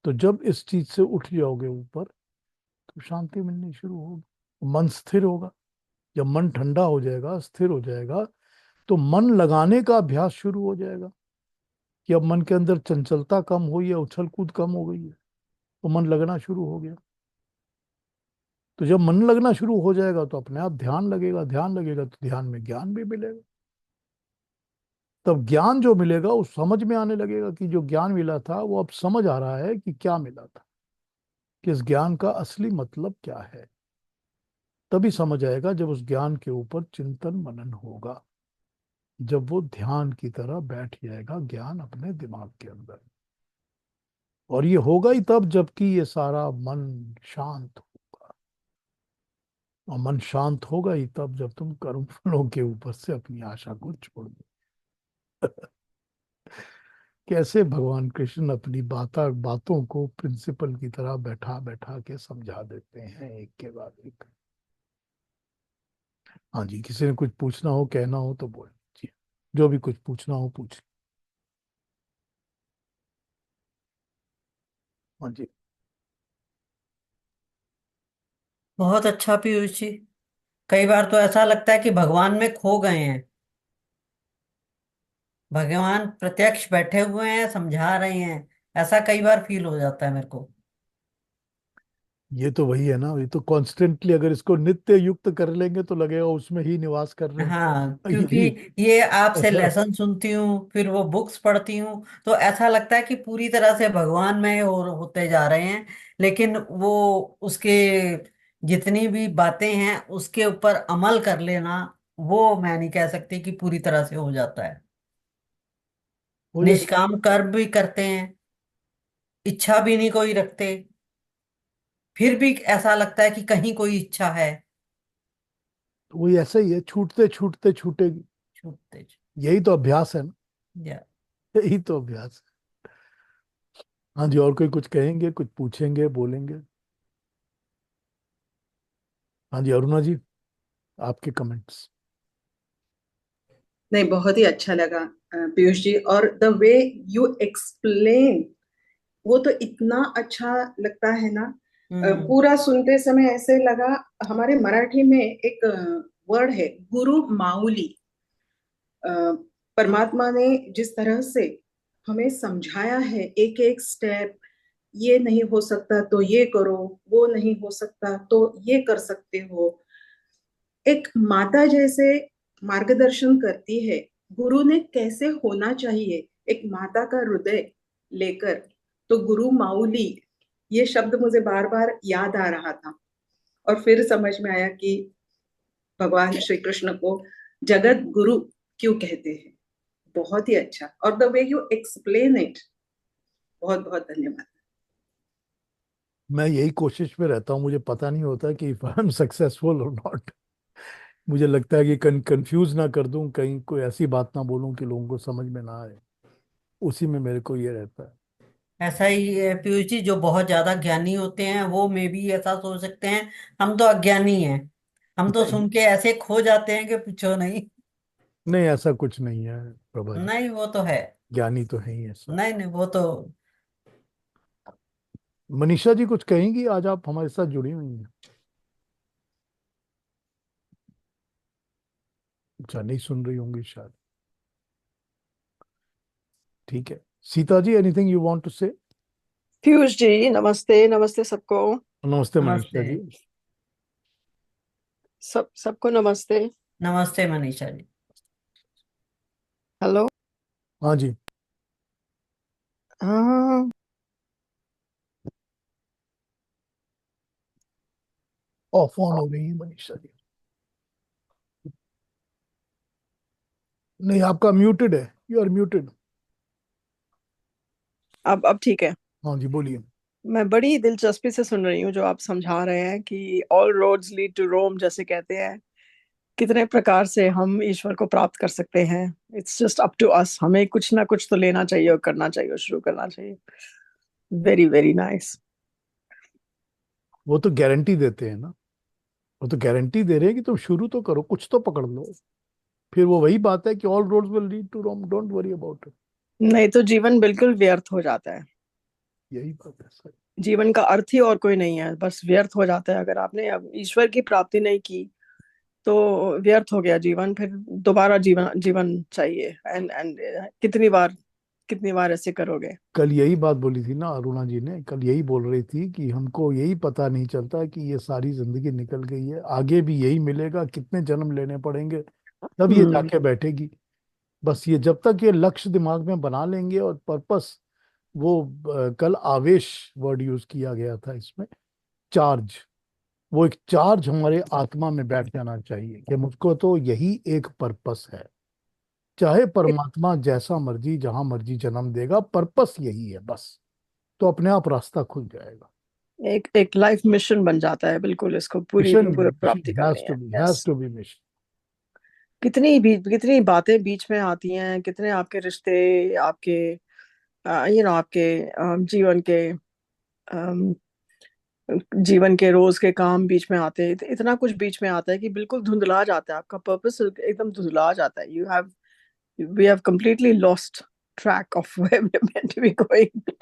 Speaker 1: तो जब इस चीज से उठ जाओगे ऊपर, तो शांति मिलनी शुरू होगी, मन स्थिर होगा। जब मन ठंडा हो जाएगा, स्थिर हो जाएगा, तो मन लगाने का अभ्यास शुरू हो जाएगा कि अब मन के अंदर चंचलता कम हुई है, उछल कूद कम हो गई है, तो मन लगना शुरू हो गया। तो जब मन लगना शुरू हो जाएगा तो अपने आप ध्यान लगेगा, ध्यान लगेगा तो ध्यान में ज्ञान भी मिलेगा। तब ज्ञान जो मिलेगा वो समझ में आने लगेगा कि जो ज्ञान मिला था वो अब समझ आ रहा है कि क्या मिला था, कि इस ज्ञान का असली मतलब क्या है। तभी समझ आएगा जब उस ज्ञान के ऊपर चिंतन मनन होगा, जब वो ध्यान की तरह बैठ जाएगा ज्ञान अपने दिमाग के अंदर। और ये होगा ही तब जबकि ये सारा मन शांत होगा। और मन शांत होगा ही तब जब तुम कर्म फलों के ऊपर से अपनी आशा को छोड़ दो। कैसे भगवान कृष्ण अपनी बातों को प्रिंसिपल की तरह बैठा बैठा के समझा देते हैं, एक के बाद एक। हाँ जी, किसी ने कुछ पूछना हो, कहना हो तो बोल जी, जो भी कुछ पूछना हो पूछ। हाँ जी।
Speaker 3: बहुत अच्छा पीयूष जी। कई बार तो ऐसा लगता है कि भगवान में खो गए हैं। भगवान प्रत्यक्ष बैठे हुए हैं, समझा रहे हैं। ऐसा कई बार फील हो जाता है मेरे को।
Speaker 1: ये तो वही है ना, ये तो कॉन्स्टेंटली अगर इसको नित्य युक्त कर लेंगे तो लगेगा उसमें ही निवास कर रहे
Speaker 3: हाँ,
Speaker 1: हैं।
Speaker 3: क्योंकि
Speaker 1: यही।
Speaker 3: ये आपसे लेसन सुनती हूँ, फिर वो बुक्स पढ़ती हूँ, तो ऐसा लगता है कि पूरी तरह से भगवान में होते जा रहे हैं। लेकिन वो उसके जितनी भी बातें हैं उसके ऊपर अमल कर लेना, वो मैं नहीं कह सकती कि पूरी तरह से हो जाता है।
Speaker 1: हो जाए।
Speaker 3: निष्काम कर्म भी करते हैं, इच्छा भी नहीं कोई रखते, फिर भी ऐसा लगता है कि कहीं कोई इच्छा है।
Speaker 1: वही ऐसा ही है, छूटते छूटते छूटेगी।
Speaker 3: छूटते
Speaker 1: यही तो अभ्यास है ना,
Speaker 3: या
Speaker 1: यही तो अभ्यास है। हाँ जी, और कोई कुछ कहेंगे, कुछ पूछेंगे, बोलेंगे? हाँ जी, अरुणा जी, आपके कमेंट्स।
Speaker 2: नहीं, बहुत ही अच्छा लगा पीयूष जी, और द वे यू एक्सप्लेन, वो तो इतना अच्छा लगता है ना।
Speaker 3: हम्म।
Speaker 2: पूरा सुनते समय ऐसे लगा, हमारे मराठी में एक वर्ड है गुरु माऊली। अ, परमात्मा ने जिस तरह से हमें समझाया है एक एक स्टेप, ये नहीं हो सकता तो ये करो, वो नहीं हो सकता तो ये कर सकते हो, एक माता जैसे मार्गदर्शन करती है। गुरु ने कैसे होना चाहिए, एक माता का हृदय लेकर। तो गुरु माऊली, ये शब्द मुझे बार बार याद आ रहा था, और फिर समझ में आया कि भगवान श्री कृष्ण को जगत गुरु क्यों कहते हैं। बहुत ही अच्छा, और the way you explain it, बहुत बहुत धन्यवाद।
Speaker 1: मैं यही कोशिश में रहता हूँ, मुझे पता नहीं होता कि इफ आई एम सक्सेसफुल और नॉट। मुझे लगता है कि कंफ्यूज ना कर दूं, कहीं कोई ऐसी बात ना बोलूं कि लोगों को समझ में ना आए। उसी में मेरे को ये रहता है।
Speaker 3: ऐसा ही है पीयूष जी, जो बहुत ज्यादा ज्ञानी होते हैं वो मे भी ऐसा सोच सकते हैं। हम तो अज्ञानी हैं, हम तो
Speaker 1: नहीं,
Speaker 3: सुन के ऐसे खो जाते हैं कि पूछो नहीं।
Speaker 1: नहीं ऐसा कुछ नहीं है प्रभा जी।
Speaker 3: नहीं, वो तो है।
Speaker 1: ज्ञानी तो है ही ऐसा।
Speaker 3: नहीं नहीं, वो तो।
Speaker 1: मनीषा जी कुछ कहेंगी? आज आप हमारे साथ जुड़ी हुई हैं। अच्छा, नहीं सुन रही होंगी शायद। ठीक है। Sita ji, anything you want to से?
Speaker 4: पीयूष जी, नमस्ते। नमस्ते सबको।
Speaker 1: नमस्ते मनीषा
Speaker 3: नमस्ते।
Speaker 1: जी।
Speaker 4: सबको नमस्ते।
Speaker 3: नमस्ते मनीषा जी।
Speaker 4: हेलो।
Speaker 1: हाँ जी।
Speaker 4: हाँ।
Speaker 1: ऑफ ऑन हो रही है मनीषा जी। नहीं, आपका म्यूटेड है, यू आर म्यूटेड।
Speaker 4: अब ठीक है।
Speaker 1: हाँ जी, बोलिए।
Speaker 4: मैं बड़ी दिलचस्पी से सुन रही हूँ जो आप समझा रहे हैं कि ऑल रोड्स लीड टू रोम, जैसे कहते हैं। कितने प्रकार से हम ईश्वर को प्राप्त कर सकते हैं। It's just up to us. हमें कुछ ना कुछ तो लेना चाहिए और करना चाहिए और शुरू करना चाहिए। Very very nice.
Speaker 1: वो तो गारंटी देते हैं ना, वो तो गारंटी दे रहे हैं कि तुम शुरू तो करो, कुछ तो पकड़ लो। फिर वो वही बात है कि all roads will lead to Rome, don't worry about it.
Speaker 4: नहीं तो जीवन बिल्कुल व्यर्थ हो जाता है।
Speaker 1: यही बात है सर।
Speaker 4: जीवन का अर्थ ही और कोई नहीं है, बस व्यर्थ हो जाता है। अगर आपने अब ईश्वर की प्राप्ति नहीं की तो व्यर्थ हो गया जीवन। फिर दोबारा जीवन जीवन चाहिए। एंड कितनी बार ऐसे करोगे।
Speaker 1: कल यही बात बोली थी ना अरुणा जी ने, कल यही बोल रही थी कि हमको यही पता नहीं चलता कि ये सारी जिंदगी निकल गई है, आगे भी यही मिलेगा, कितने जन्म लेने पड़ेंगे, तब ये
Speaker 4: हम्म।
Speaker 1: जाके बैठेगी। बस ये जब तक ये लक्ष्य दिमाग में बना लेंगे और पर्पस, वो कल आवेश वर्ड यूज किया गया था इसमें, चार्ज, वो एक चार्ज हमारे आत्मा में बैठ जाना चाहिए कि मुझको तो यही एक पर्पस है। चाहे परमात्मा जैसा मर्जी जहां मर्जी जन्म देगा, पर्पस यही है बस। तो अपने आप रास्ता खुल जाएगा।
Speaker 4: एक एक लाइफ मिशन बन जाता है। बिल्कुल, इसको पूरी
Speaker 1: मिशन,
Speaker 4: पूरी प्राप्ति
Speaker 1: मिशन
Speaker 4: करनी
Speaker 1: हैज टू
Speaker 4: है।
Speaker 1: Be, has
Speaker 4: yes.
Speaker 1: To be mission.
Speaker 4: कितनी बातें बीच में आती हैं। कितने आपके रिश्ते, आपके आपके अम, जीवन के रोज के काम बीच में आते हैं। इतना कुछ बीच में आता है कि बिल्कुल धुंधला जाता है। आपका पर्पस एकदम धुंधला जाता है। We have completely lost track of where we are meant to be going.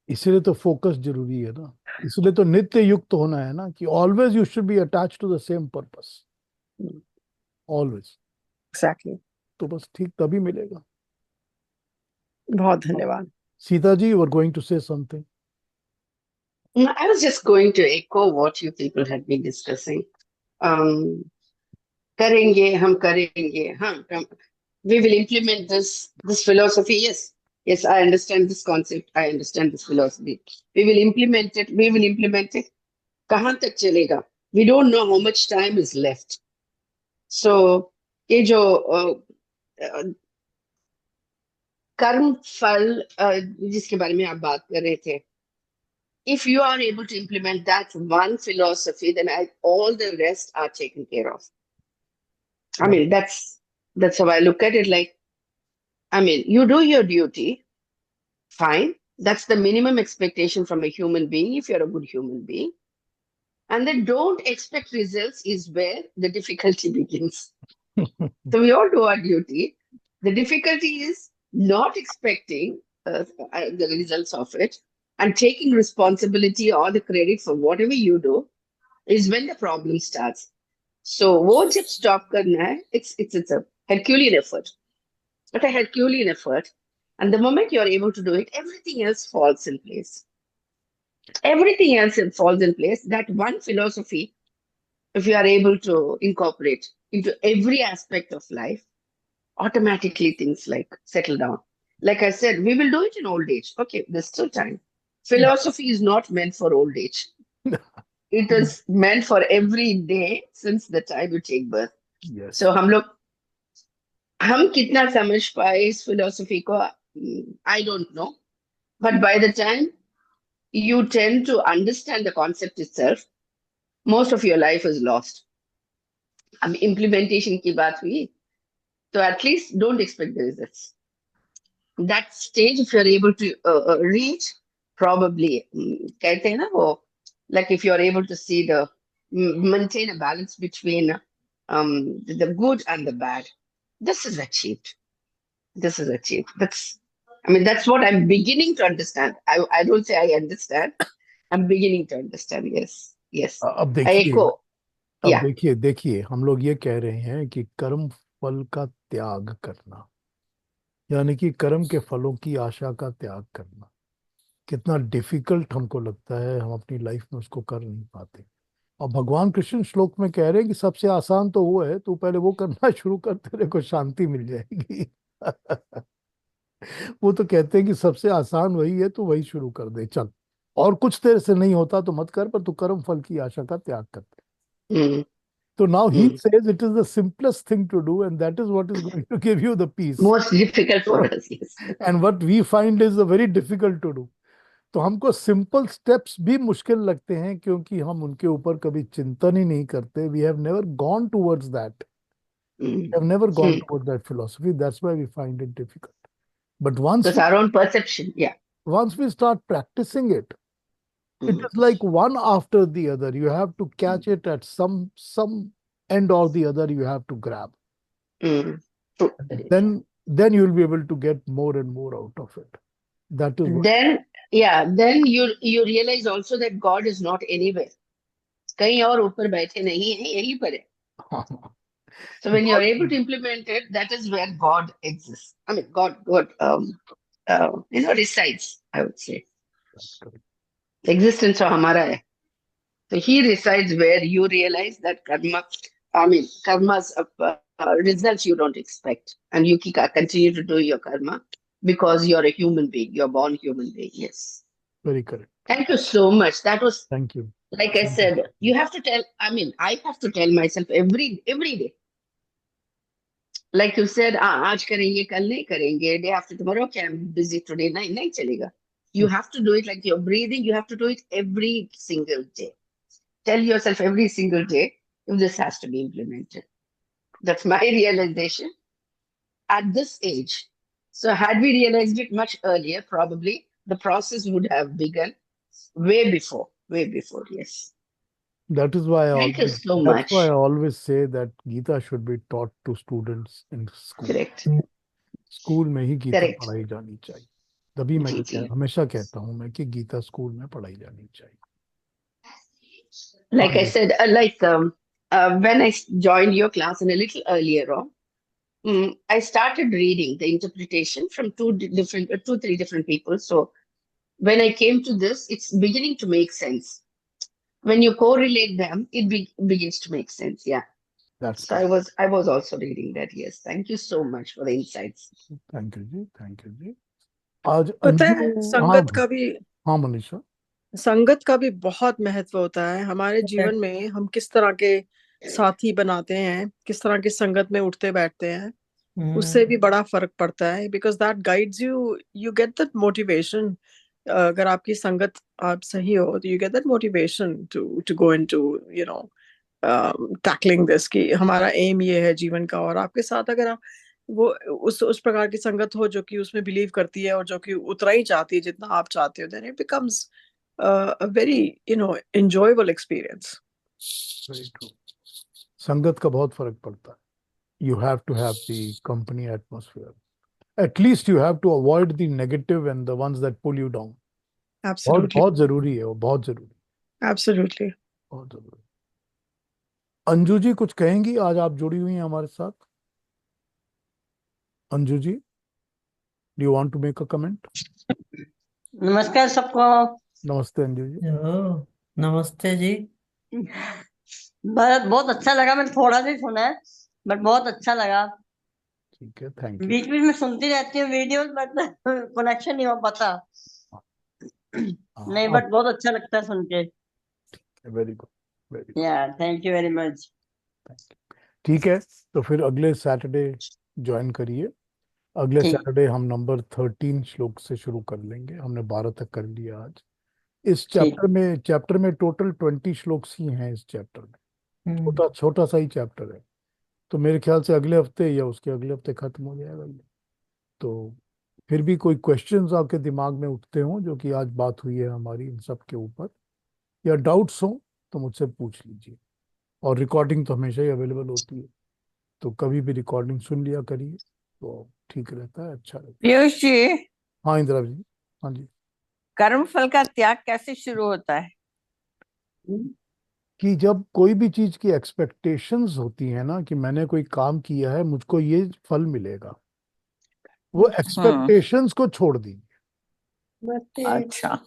Speaker 1: इसलिए तो फोकस जरूरी है ना, इसलिए तो नित्य युक्त होना है ना, कि always you should be attach to the same purpose, always.
Speaker 4: Exactly.
Speaker 1: तो बस ठीक तभी मिलेगा।
Speaker 4: बहुत धन्यवाद।
Speaker 1: Sita ji, you are going to say something.
Speaker 5: No, I was just going to echo what you people had been discussing. Um, करेंगे हम करेंगे हम we will implement this philosophy. Yes, I understand this concept. I understand this philosophy. We will implement it. We will implement it. कहाँ तक चलेगा? We don't know how much time is left. So ये जो कर्म फल जिसके बारे में आप बात कर रहे थे, if you are able to implement that one philosophy, then all the rest are taken care of. I mean, that's how I look at it. Like, I mean, you do your duty, fine. That's the minimum expectation from a human being if you're a good human being. And then don't expect results is where the difficulty begins. So we all do our duty. The difficulty is not expecting the results of it and taking responsibility or the credit for whatever you do is when the problem starts. So वो जब stop करना है, it's a Herculean effort, but a Herculean effort, and the moment you're able to do it, everything else falls in place. Everything else falls in place. That one philosophy, if you are able to incorporate into every aspect of life, automatically things like settle down. Like I said, we will do it in old age. Okay, there's still time. Philosophy is not meant for old age. It is meant for every day since the time you take birth.
Speaker 1: Yes.
Speaker 5: So हम कितना समझ पाए इस philosophy को, I don't know. But by the time you tend to understand the concept itself, most of your life is lost. अब implementation की बात हुई, so at least don't expect the results. That stage, if you're able to reach, probably, कहते हैं ना वो, like if you're able to see maintain a balance between the good and the bad, this is achieved. This is achieved. That's what I'm beginning to understand. I don't say I understand. I'm beginning to understand. Yes.
Speaker 1: अब
Speaker 5: I
Speaker 1: देखिए,
Speaker 5: echo.
Speaker 1: अब
Speaker 5: Yeah.
Speaker 1: देखिए हम लोग ये कह रहे हैं कि कर्म फल का त्याग करना, यानी कि कर्म के फलों की आशा का त्याग करना, कितना डिफिकल्ट हमको लगता है, हम अपनी लाइफ में उसको कर नहीं पाते। और भगवान कृष्ण श्लोक में कह रहे हैं कि सबसे आसान तो वो है, तू पहले वो करना शुरू कर, तेरे को शांति मिल जाएगी। वो तो कहते हैं कि सबसे आसान वही है, तू वही शुरू कर दे, चल। और कुछ तेरे से नहीं होता तो मत कर, पर तू कर्म फल की आशा का त्याग कर दे।
Speaker 5: Mm,
Speaker 1: So now he
Speaker 5: mm.
Speaker 1: says it is the simplest thing to do, and that is what is going to give you the peace.
Speaker 5: Most difficult for us, yes.
Speaker 1: And what we find is very difficult to do. तो हमको simple steps भी मुश्किल लगते हैं क्योंकि हम उनके ऊपर कभी चिंतन ही नहीं करते. We have never gone towards that.
Speaker 5: Mm.
Speaker 1: We have never gone
Speaker 5: Mm.
Speaker 1: towards that philosophy. That's why we find it difficult. But once
Speaker 5: Because our own perception, yeah.
Speaker 1: we start practicing it, it
Speaker 5: Mm.
Speaker 1: is like one after the other. You have to catch it at some end or the other. You have to grab.
Speaker 5: Mm. True.
Speaker 1: Then you will be able to get more and more out of it. That is what.
Speaker 5: Then you realize also that God is not anywhere. कहीं और ऊपर बैठे नहीं है, यहीं पर है. So when you're able to implement it, that is where God exists. I mean, God resides, I would say. Existence of हमारा है. So he resides where you realize that karma's results you don't expect. And you continue to do your karma because you're a human being. You're a born human being. Yes.
Speaker 1: Very correct.
Speaker 5: Thank you so much. That was,
Speaker 1: Thank you.
Speaker 5: like I said, you have to tell, I have to tell myself every day. Like you said, आज करेंगे, कल नहीं करेंगे, day after tomorrow, okay, I'm busy today. नहीं चलेगा. You have to do it like you're breathing. You have to do it every single day. Tell yourself every single day if this has to be implemented. That's my realization at this age. So had we realized it much earlier, probably the process would have begun way before, yes.
Speaker 1: That is why
Speaker 5: Thank you so
Speaker 1: that's
Speaker 5: much.
Speaker 1: why I always say that Gita should be taught to students in school.
Speaker 5: Correct.
Speaker 1: School में ही Gita
Speaker 5: Correct.
Speaker 1: पढ़ाई जानी चाहिए. तभी मैं
Speaker 5: जी.
Speaker 1: हमेशा कहता हूँ मैं कि गीता स्कूल में पढ़ाई जानी चाहिए.
Speaker 5: Like I said, when I joined your class and a little earlier on, I started reading the interpretation from two, three different people. So when I came to this, it's beginning to make sense. When you correlate them, it begins to make sense. Yeah.
Speaker 1: That's
Speaker 5: So I was also reading that. Yes. Thank you so much for the insights.
Speaker 1: Thank you जी. आज
Speaker 4: पता है
Speaker 1: अंजू.
Speaker 4: संगत का भी
Speaker 1: हाँ मनीषा.
Speaker 4: संगत का भी बहुत महत्व होता है हमारे जीवन में. हम किस तरह के साथी बनाते हैं, किस तरह की संगत में उठते बैठते हैं, उससे भी बड़ा फर्क पड़ता है. Because that guides you get that motivation. अगर आपकी संगत आप सही हो तो you get that motivation to go into tackling this, कि हमारा एम ये है जीवन का. और आपके साथ अगर आप वो उस प्रकार की संगत हो जो कि उसमें बिलीव करती है और जो कि उतना ही चाहती है जितना आप चाहते हो, then it becomes a very enjoyable experience.
Speaker 1: Very true. संगत का बहुत फर्क पड़ता है. You have to have the company atmosphere. At least you have to avoid the negative and the ones that pull you down.
Speaker 4: Absolutely.
Speaker 1: बहुत जरूरी है वो, बहुत जरूरी.
Speaker 4: Absolutely.
Speaker 1: बहुत जरूरी. अंजू जी कुछ कहेंगी? आज आप जुड़ी हुई हैं हमारे साथ. Anju ji, do you want to make a comment?
Speaker 6: नमस्कार सबको.
Speaker 1: नमस्ते अंजू जी.
Speaker 3: नमस्ते जी.
Speaker 6: बहुत अच्छा लगा. मैंने थोड़ा सा सुना है बट बहुत अच्छा लगा.
Speaker 1: ठीक है, थैंक यू.
Speaker 6: बीच बीच में सुनती रहती हूँ वीडियोस बट कनेक्शन नहीं हो पाता. नहीं बट बहुत अच्छा लगता है सुन के.
Speaker 1: Very good, very good.
Speaker 6: या थैंक यू वेरी मच.
Speaker 1: ठीक है, तो फिर अगले सैटरडे ज्वाइन करिए. अगले सैटरडे हम नंबर 13 श्लोक से शुरू कर लेंगे. हमने 12 तक कर लिया आज. इस चैप्टर में टोटल 20 श्लोक्स ही हैं इस चैप्टर में. छोटा सा ही चैप्टर है. तो मेरे ख्याल से अगले हफ्ते या उसके अगले हफ्ते खत्म हो जाएगा ये. तो फिर भी कोई क्वेश्चंस आपके दिमाग में उठते हो जो कि आज बात हुई है हमारी इन सब के ऊपर, या डाउट्स हो तो मुझसे पूछ लीजिए. और रिकॉर्डिंग तो हमेशा ही अवेलेबल होती है, तो कभी भी रिकॉर्डिंग सुन लिया करिए तो ठीक रहता है, अच्छा रहता है.
Speaker 7: पीयूष जी.
Speaker 1: हाँ इंदिरा जी. हाँ जी.
Speaker 7: कर्म फल का त्याग कैसे शुरू होता है?
Speaker 1: कि जब कोई भी चीज की एक्सपेक्टेशंस होती है ना, कि मैंने कोई काम किया है मुझको ये फल मिलेगा, वो एक्सपेक्टेशंस को छोड़ दीजिए.
Speaker 7: अच्छा.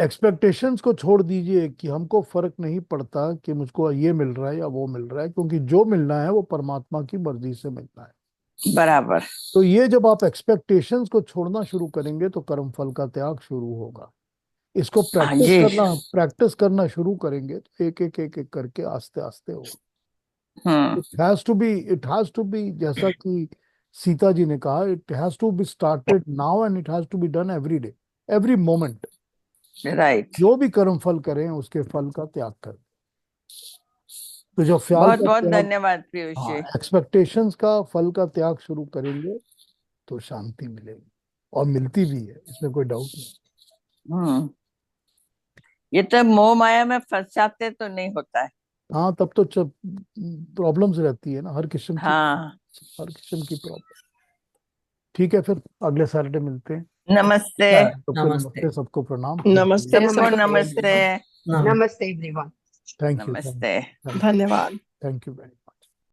Speaker 1: एक्सपेक्टेशंस को छोड़ दीजिए कि हमको फर्क नहीं पड़ता कि मुझको ये मिल रहा है या वो मिल रहा है, क्योंकि जो मिलना है वो परमात्मा की मर्जी से मिलना है.
Speaker 7: बराबर.
Speaker 1: तो ये जब आप एक्सपेक्टेशंस को छोड़ना शुरू करेंगे तो कर्म फल का त्याग शुरू होगा. इसको
Speaker 7: हाँ जी।
Speaker 1: प्रैक्टिस करना शुरू करेंगे तो एक एक एक एक करके आस्ते आस्ते हो।
Speaker 7: Hmm.
Speaker 1: It has to be जैसा कि सीता जी ने कहा, it has to be started now and it has to be done every day, every moment.
Speaker 7: Right.
Speaker 1: जो भी कर्म फल करें उसके फल का त्याग करें। तो जो ख्याल
Speaker 7: बहुत
Speaker 1: का
Speaker 7: बहुत
Speaker 1: त्याग,
Speaker 7: धन्यवाद पीयूष
Speaker 1: हाँ,
Speaker 7: जी।
Speaker 1: एक्सपेक्टेशंस का फल का त्याग शुरू करेंगे तो शांति मिलेगी, और मिलती भी है, इसमें कोई डाउट नहीं।
Speaker 7: हम्म। ये तो मोह माया में फंस जाते तो नहीं होता है।
Speaker 1: हाँ, तब तो प्रॉब्लम्स रहती है ना,
Speaker 7: हाँ।
Speaker 1: हर किस्म की प्रॉब्लम। ठीक है, फिर अगले सैटरडे मिलते हैं।
Speaker 7: नमस्ते।
Speaker 1: सबको
Speaker 3: नमस्ते।
Speaker 1: नमस्ते, सबको प्रणाम।
Speaker 4: नमस्ते
Speaker 7: सबको
Speaker 4: सबको।
Speaker 7: नमस्ते।
Speaker 5: नमस्ते एवरीवन।
Speaker 1: थैंक यू,
Speaker 7: नमस्ते।
Speaker 1: थैंक
Speaker 4: धन्यवाद।
Speaker 1: You very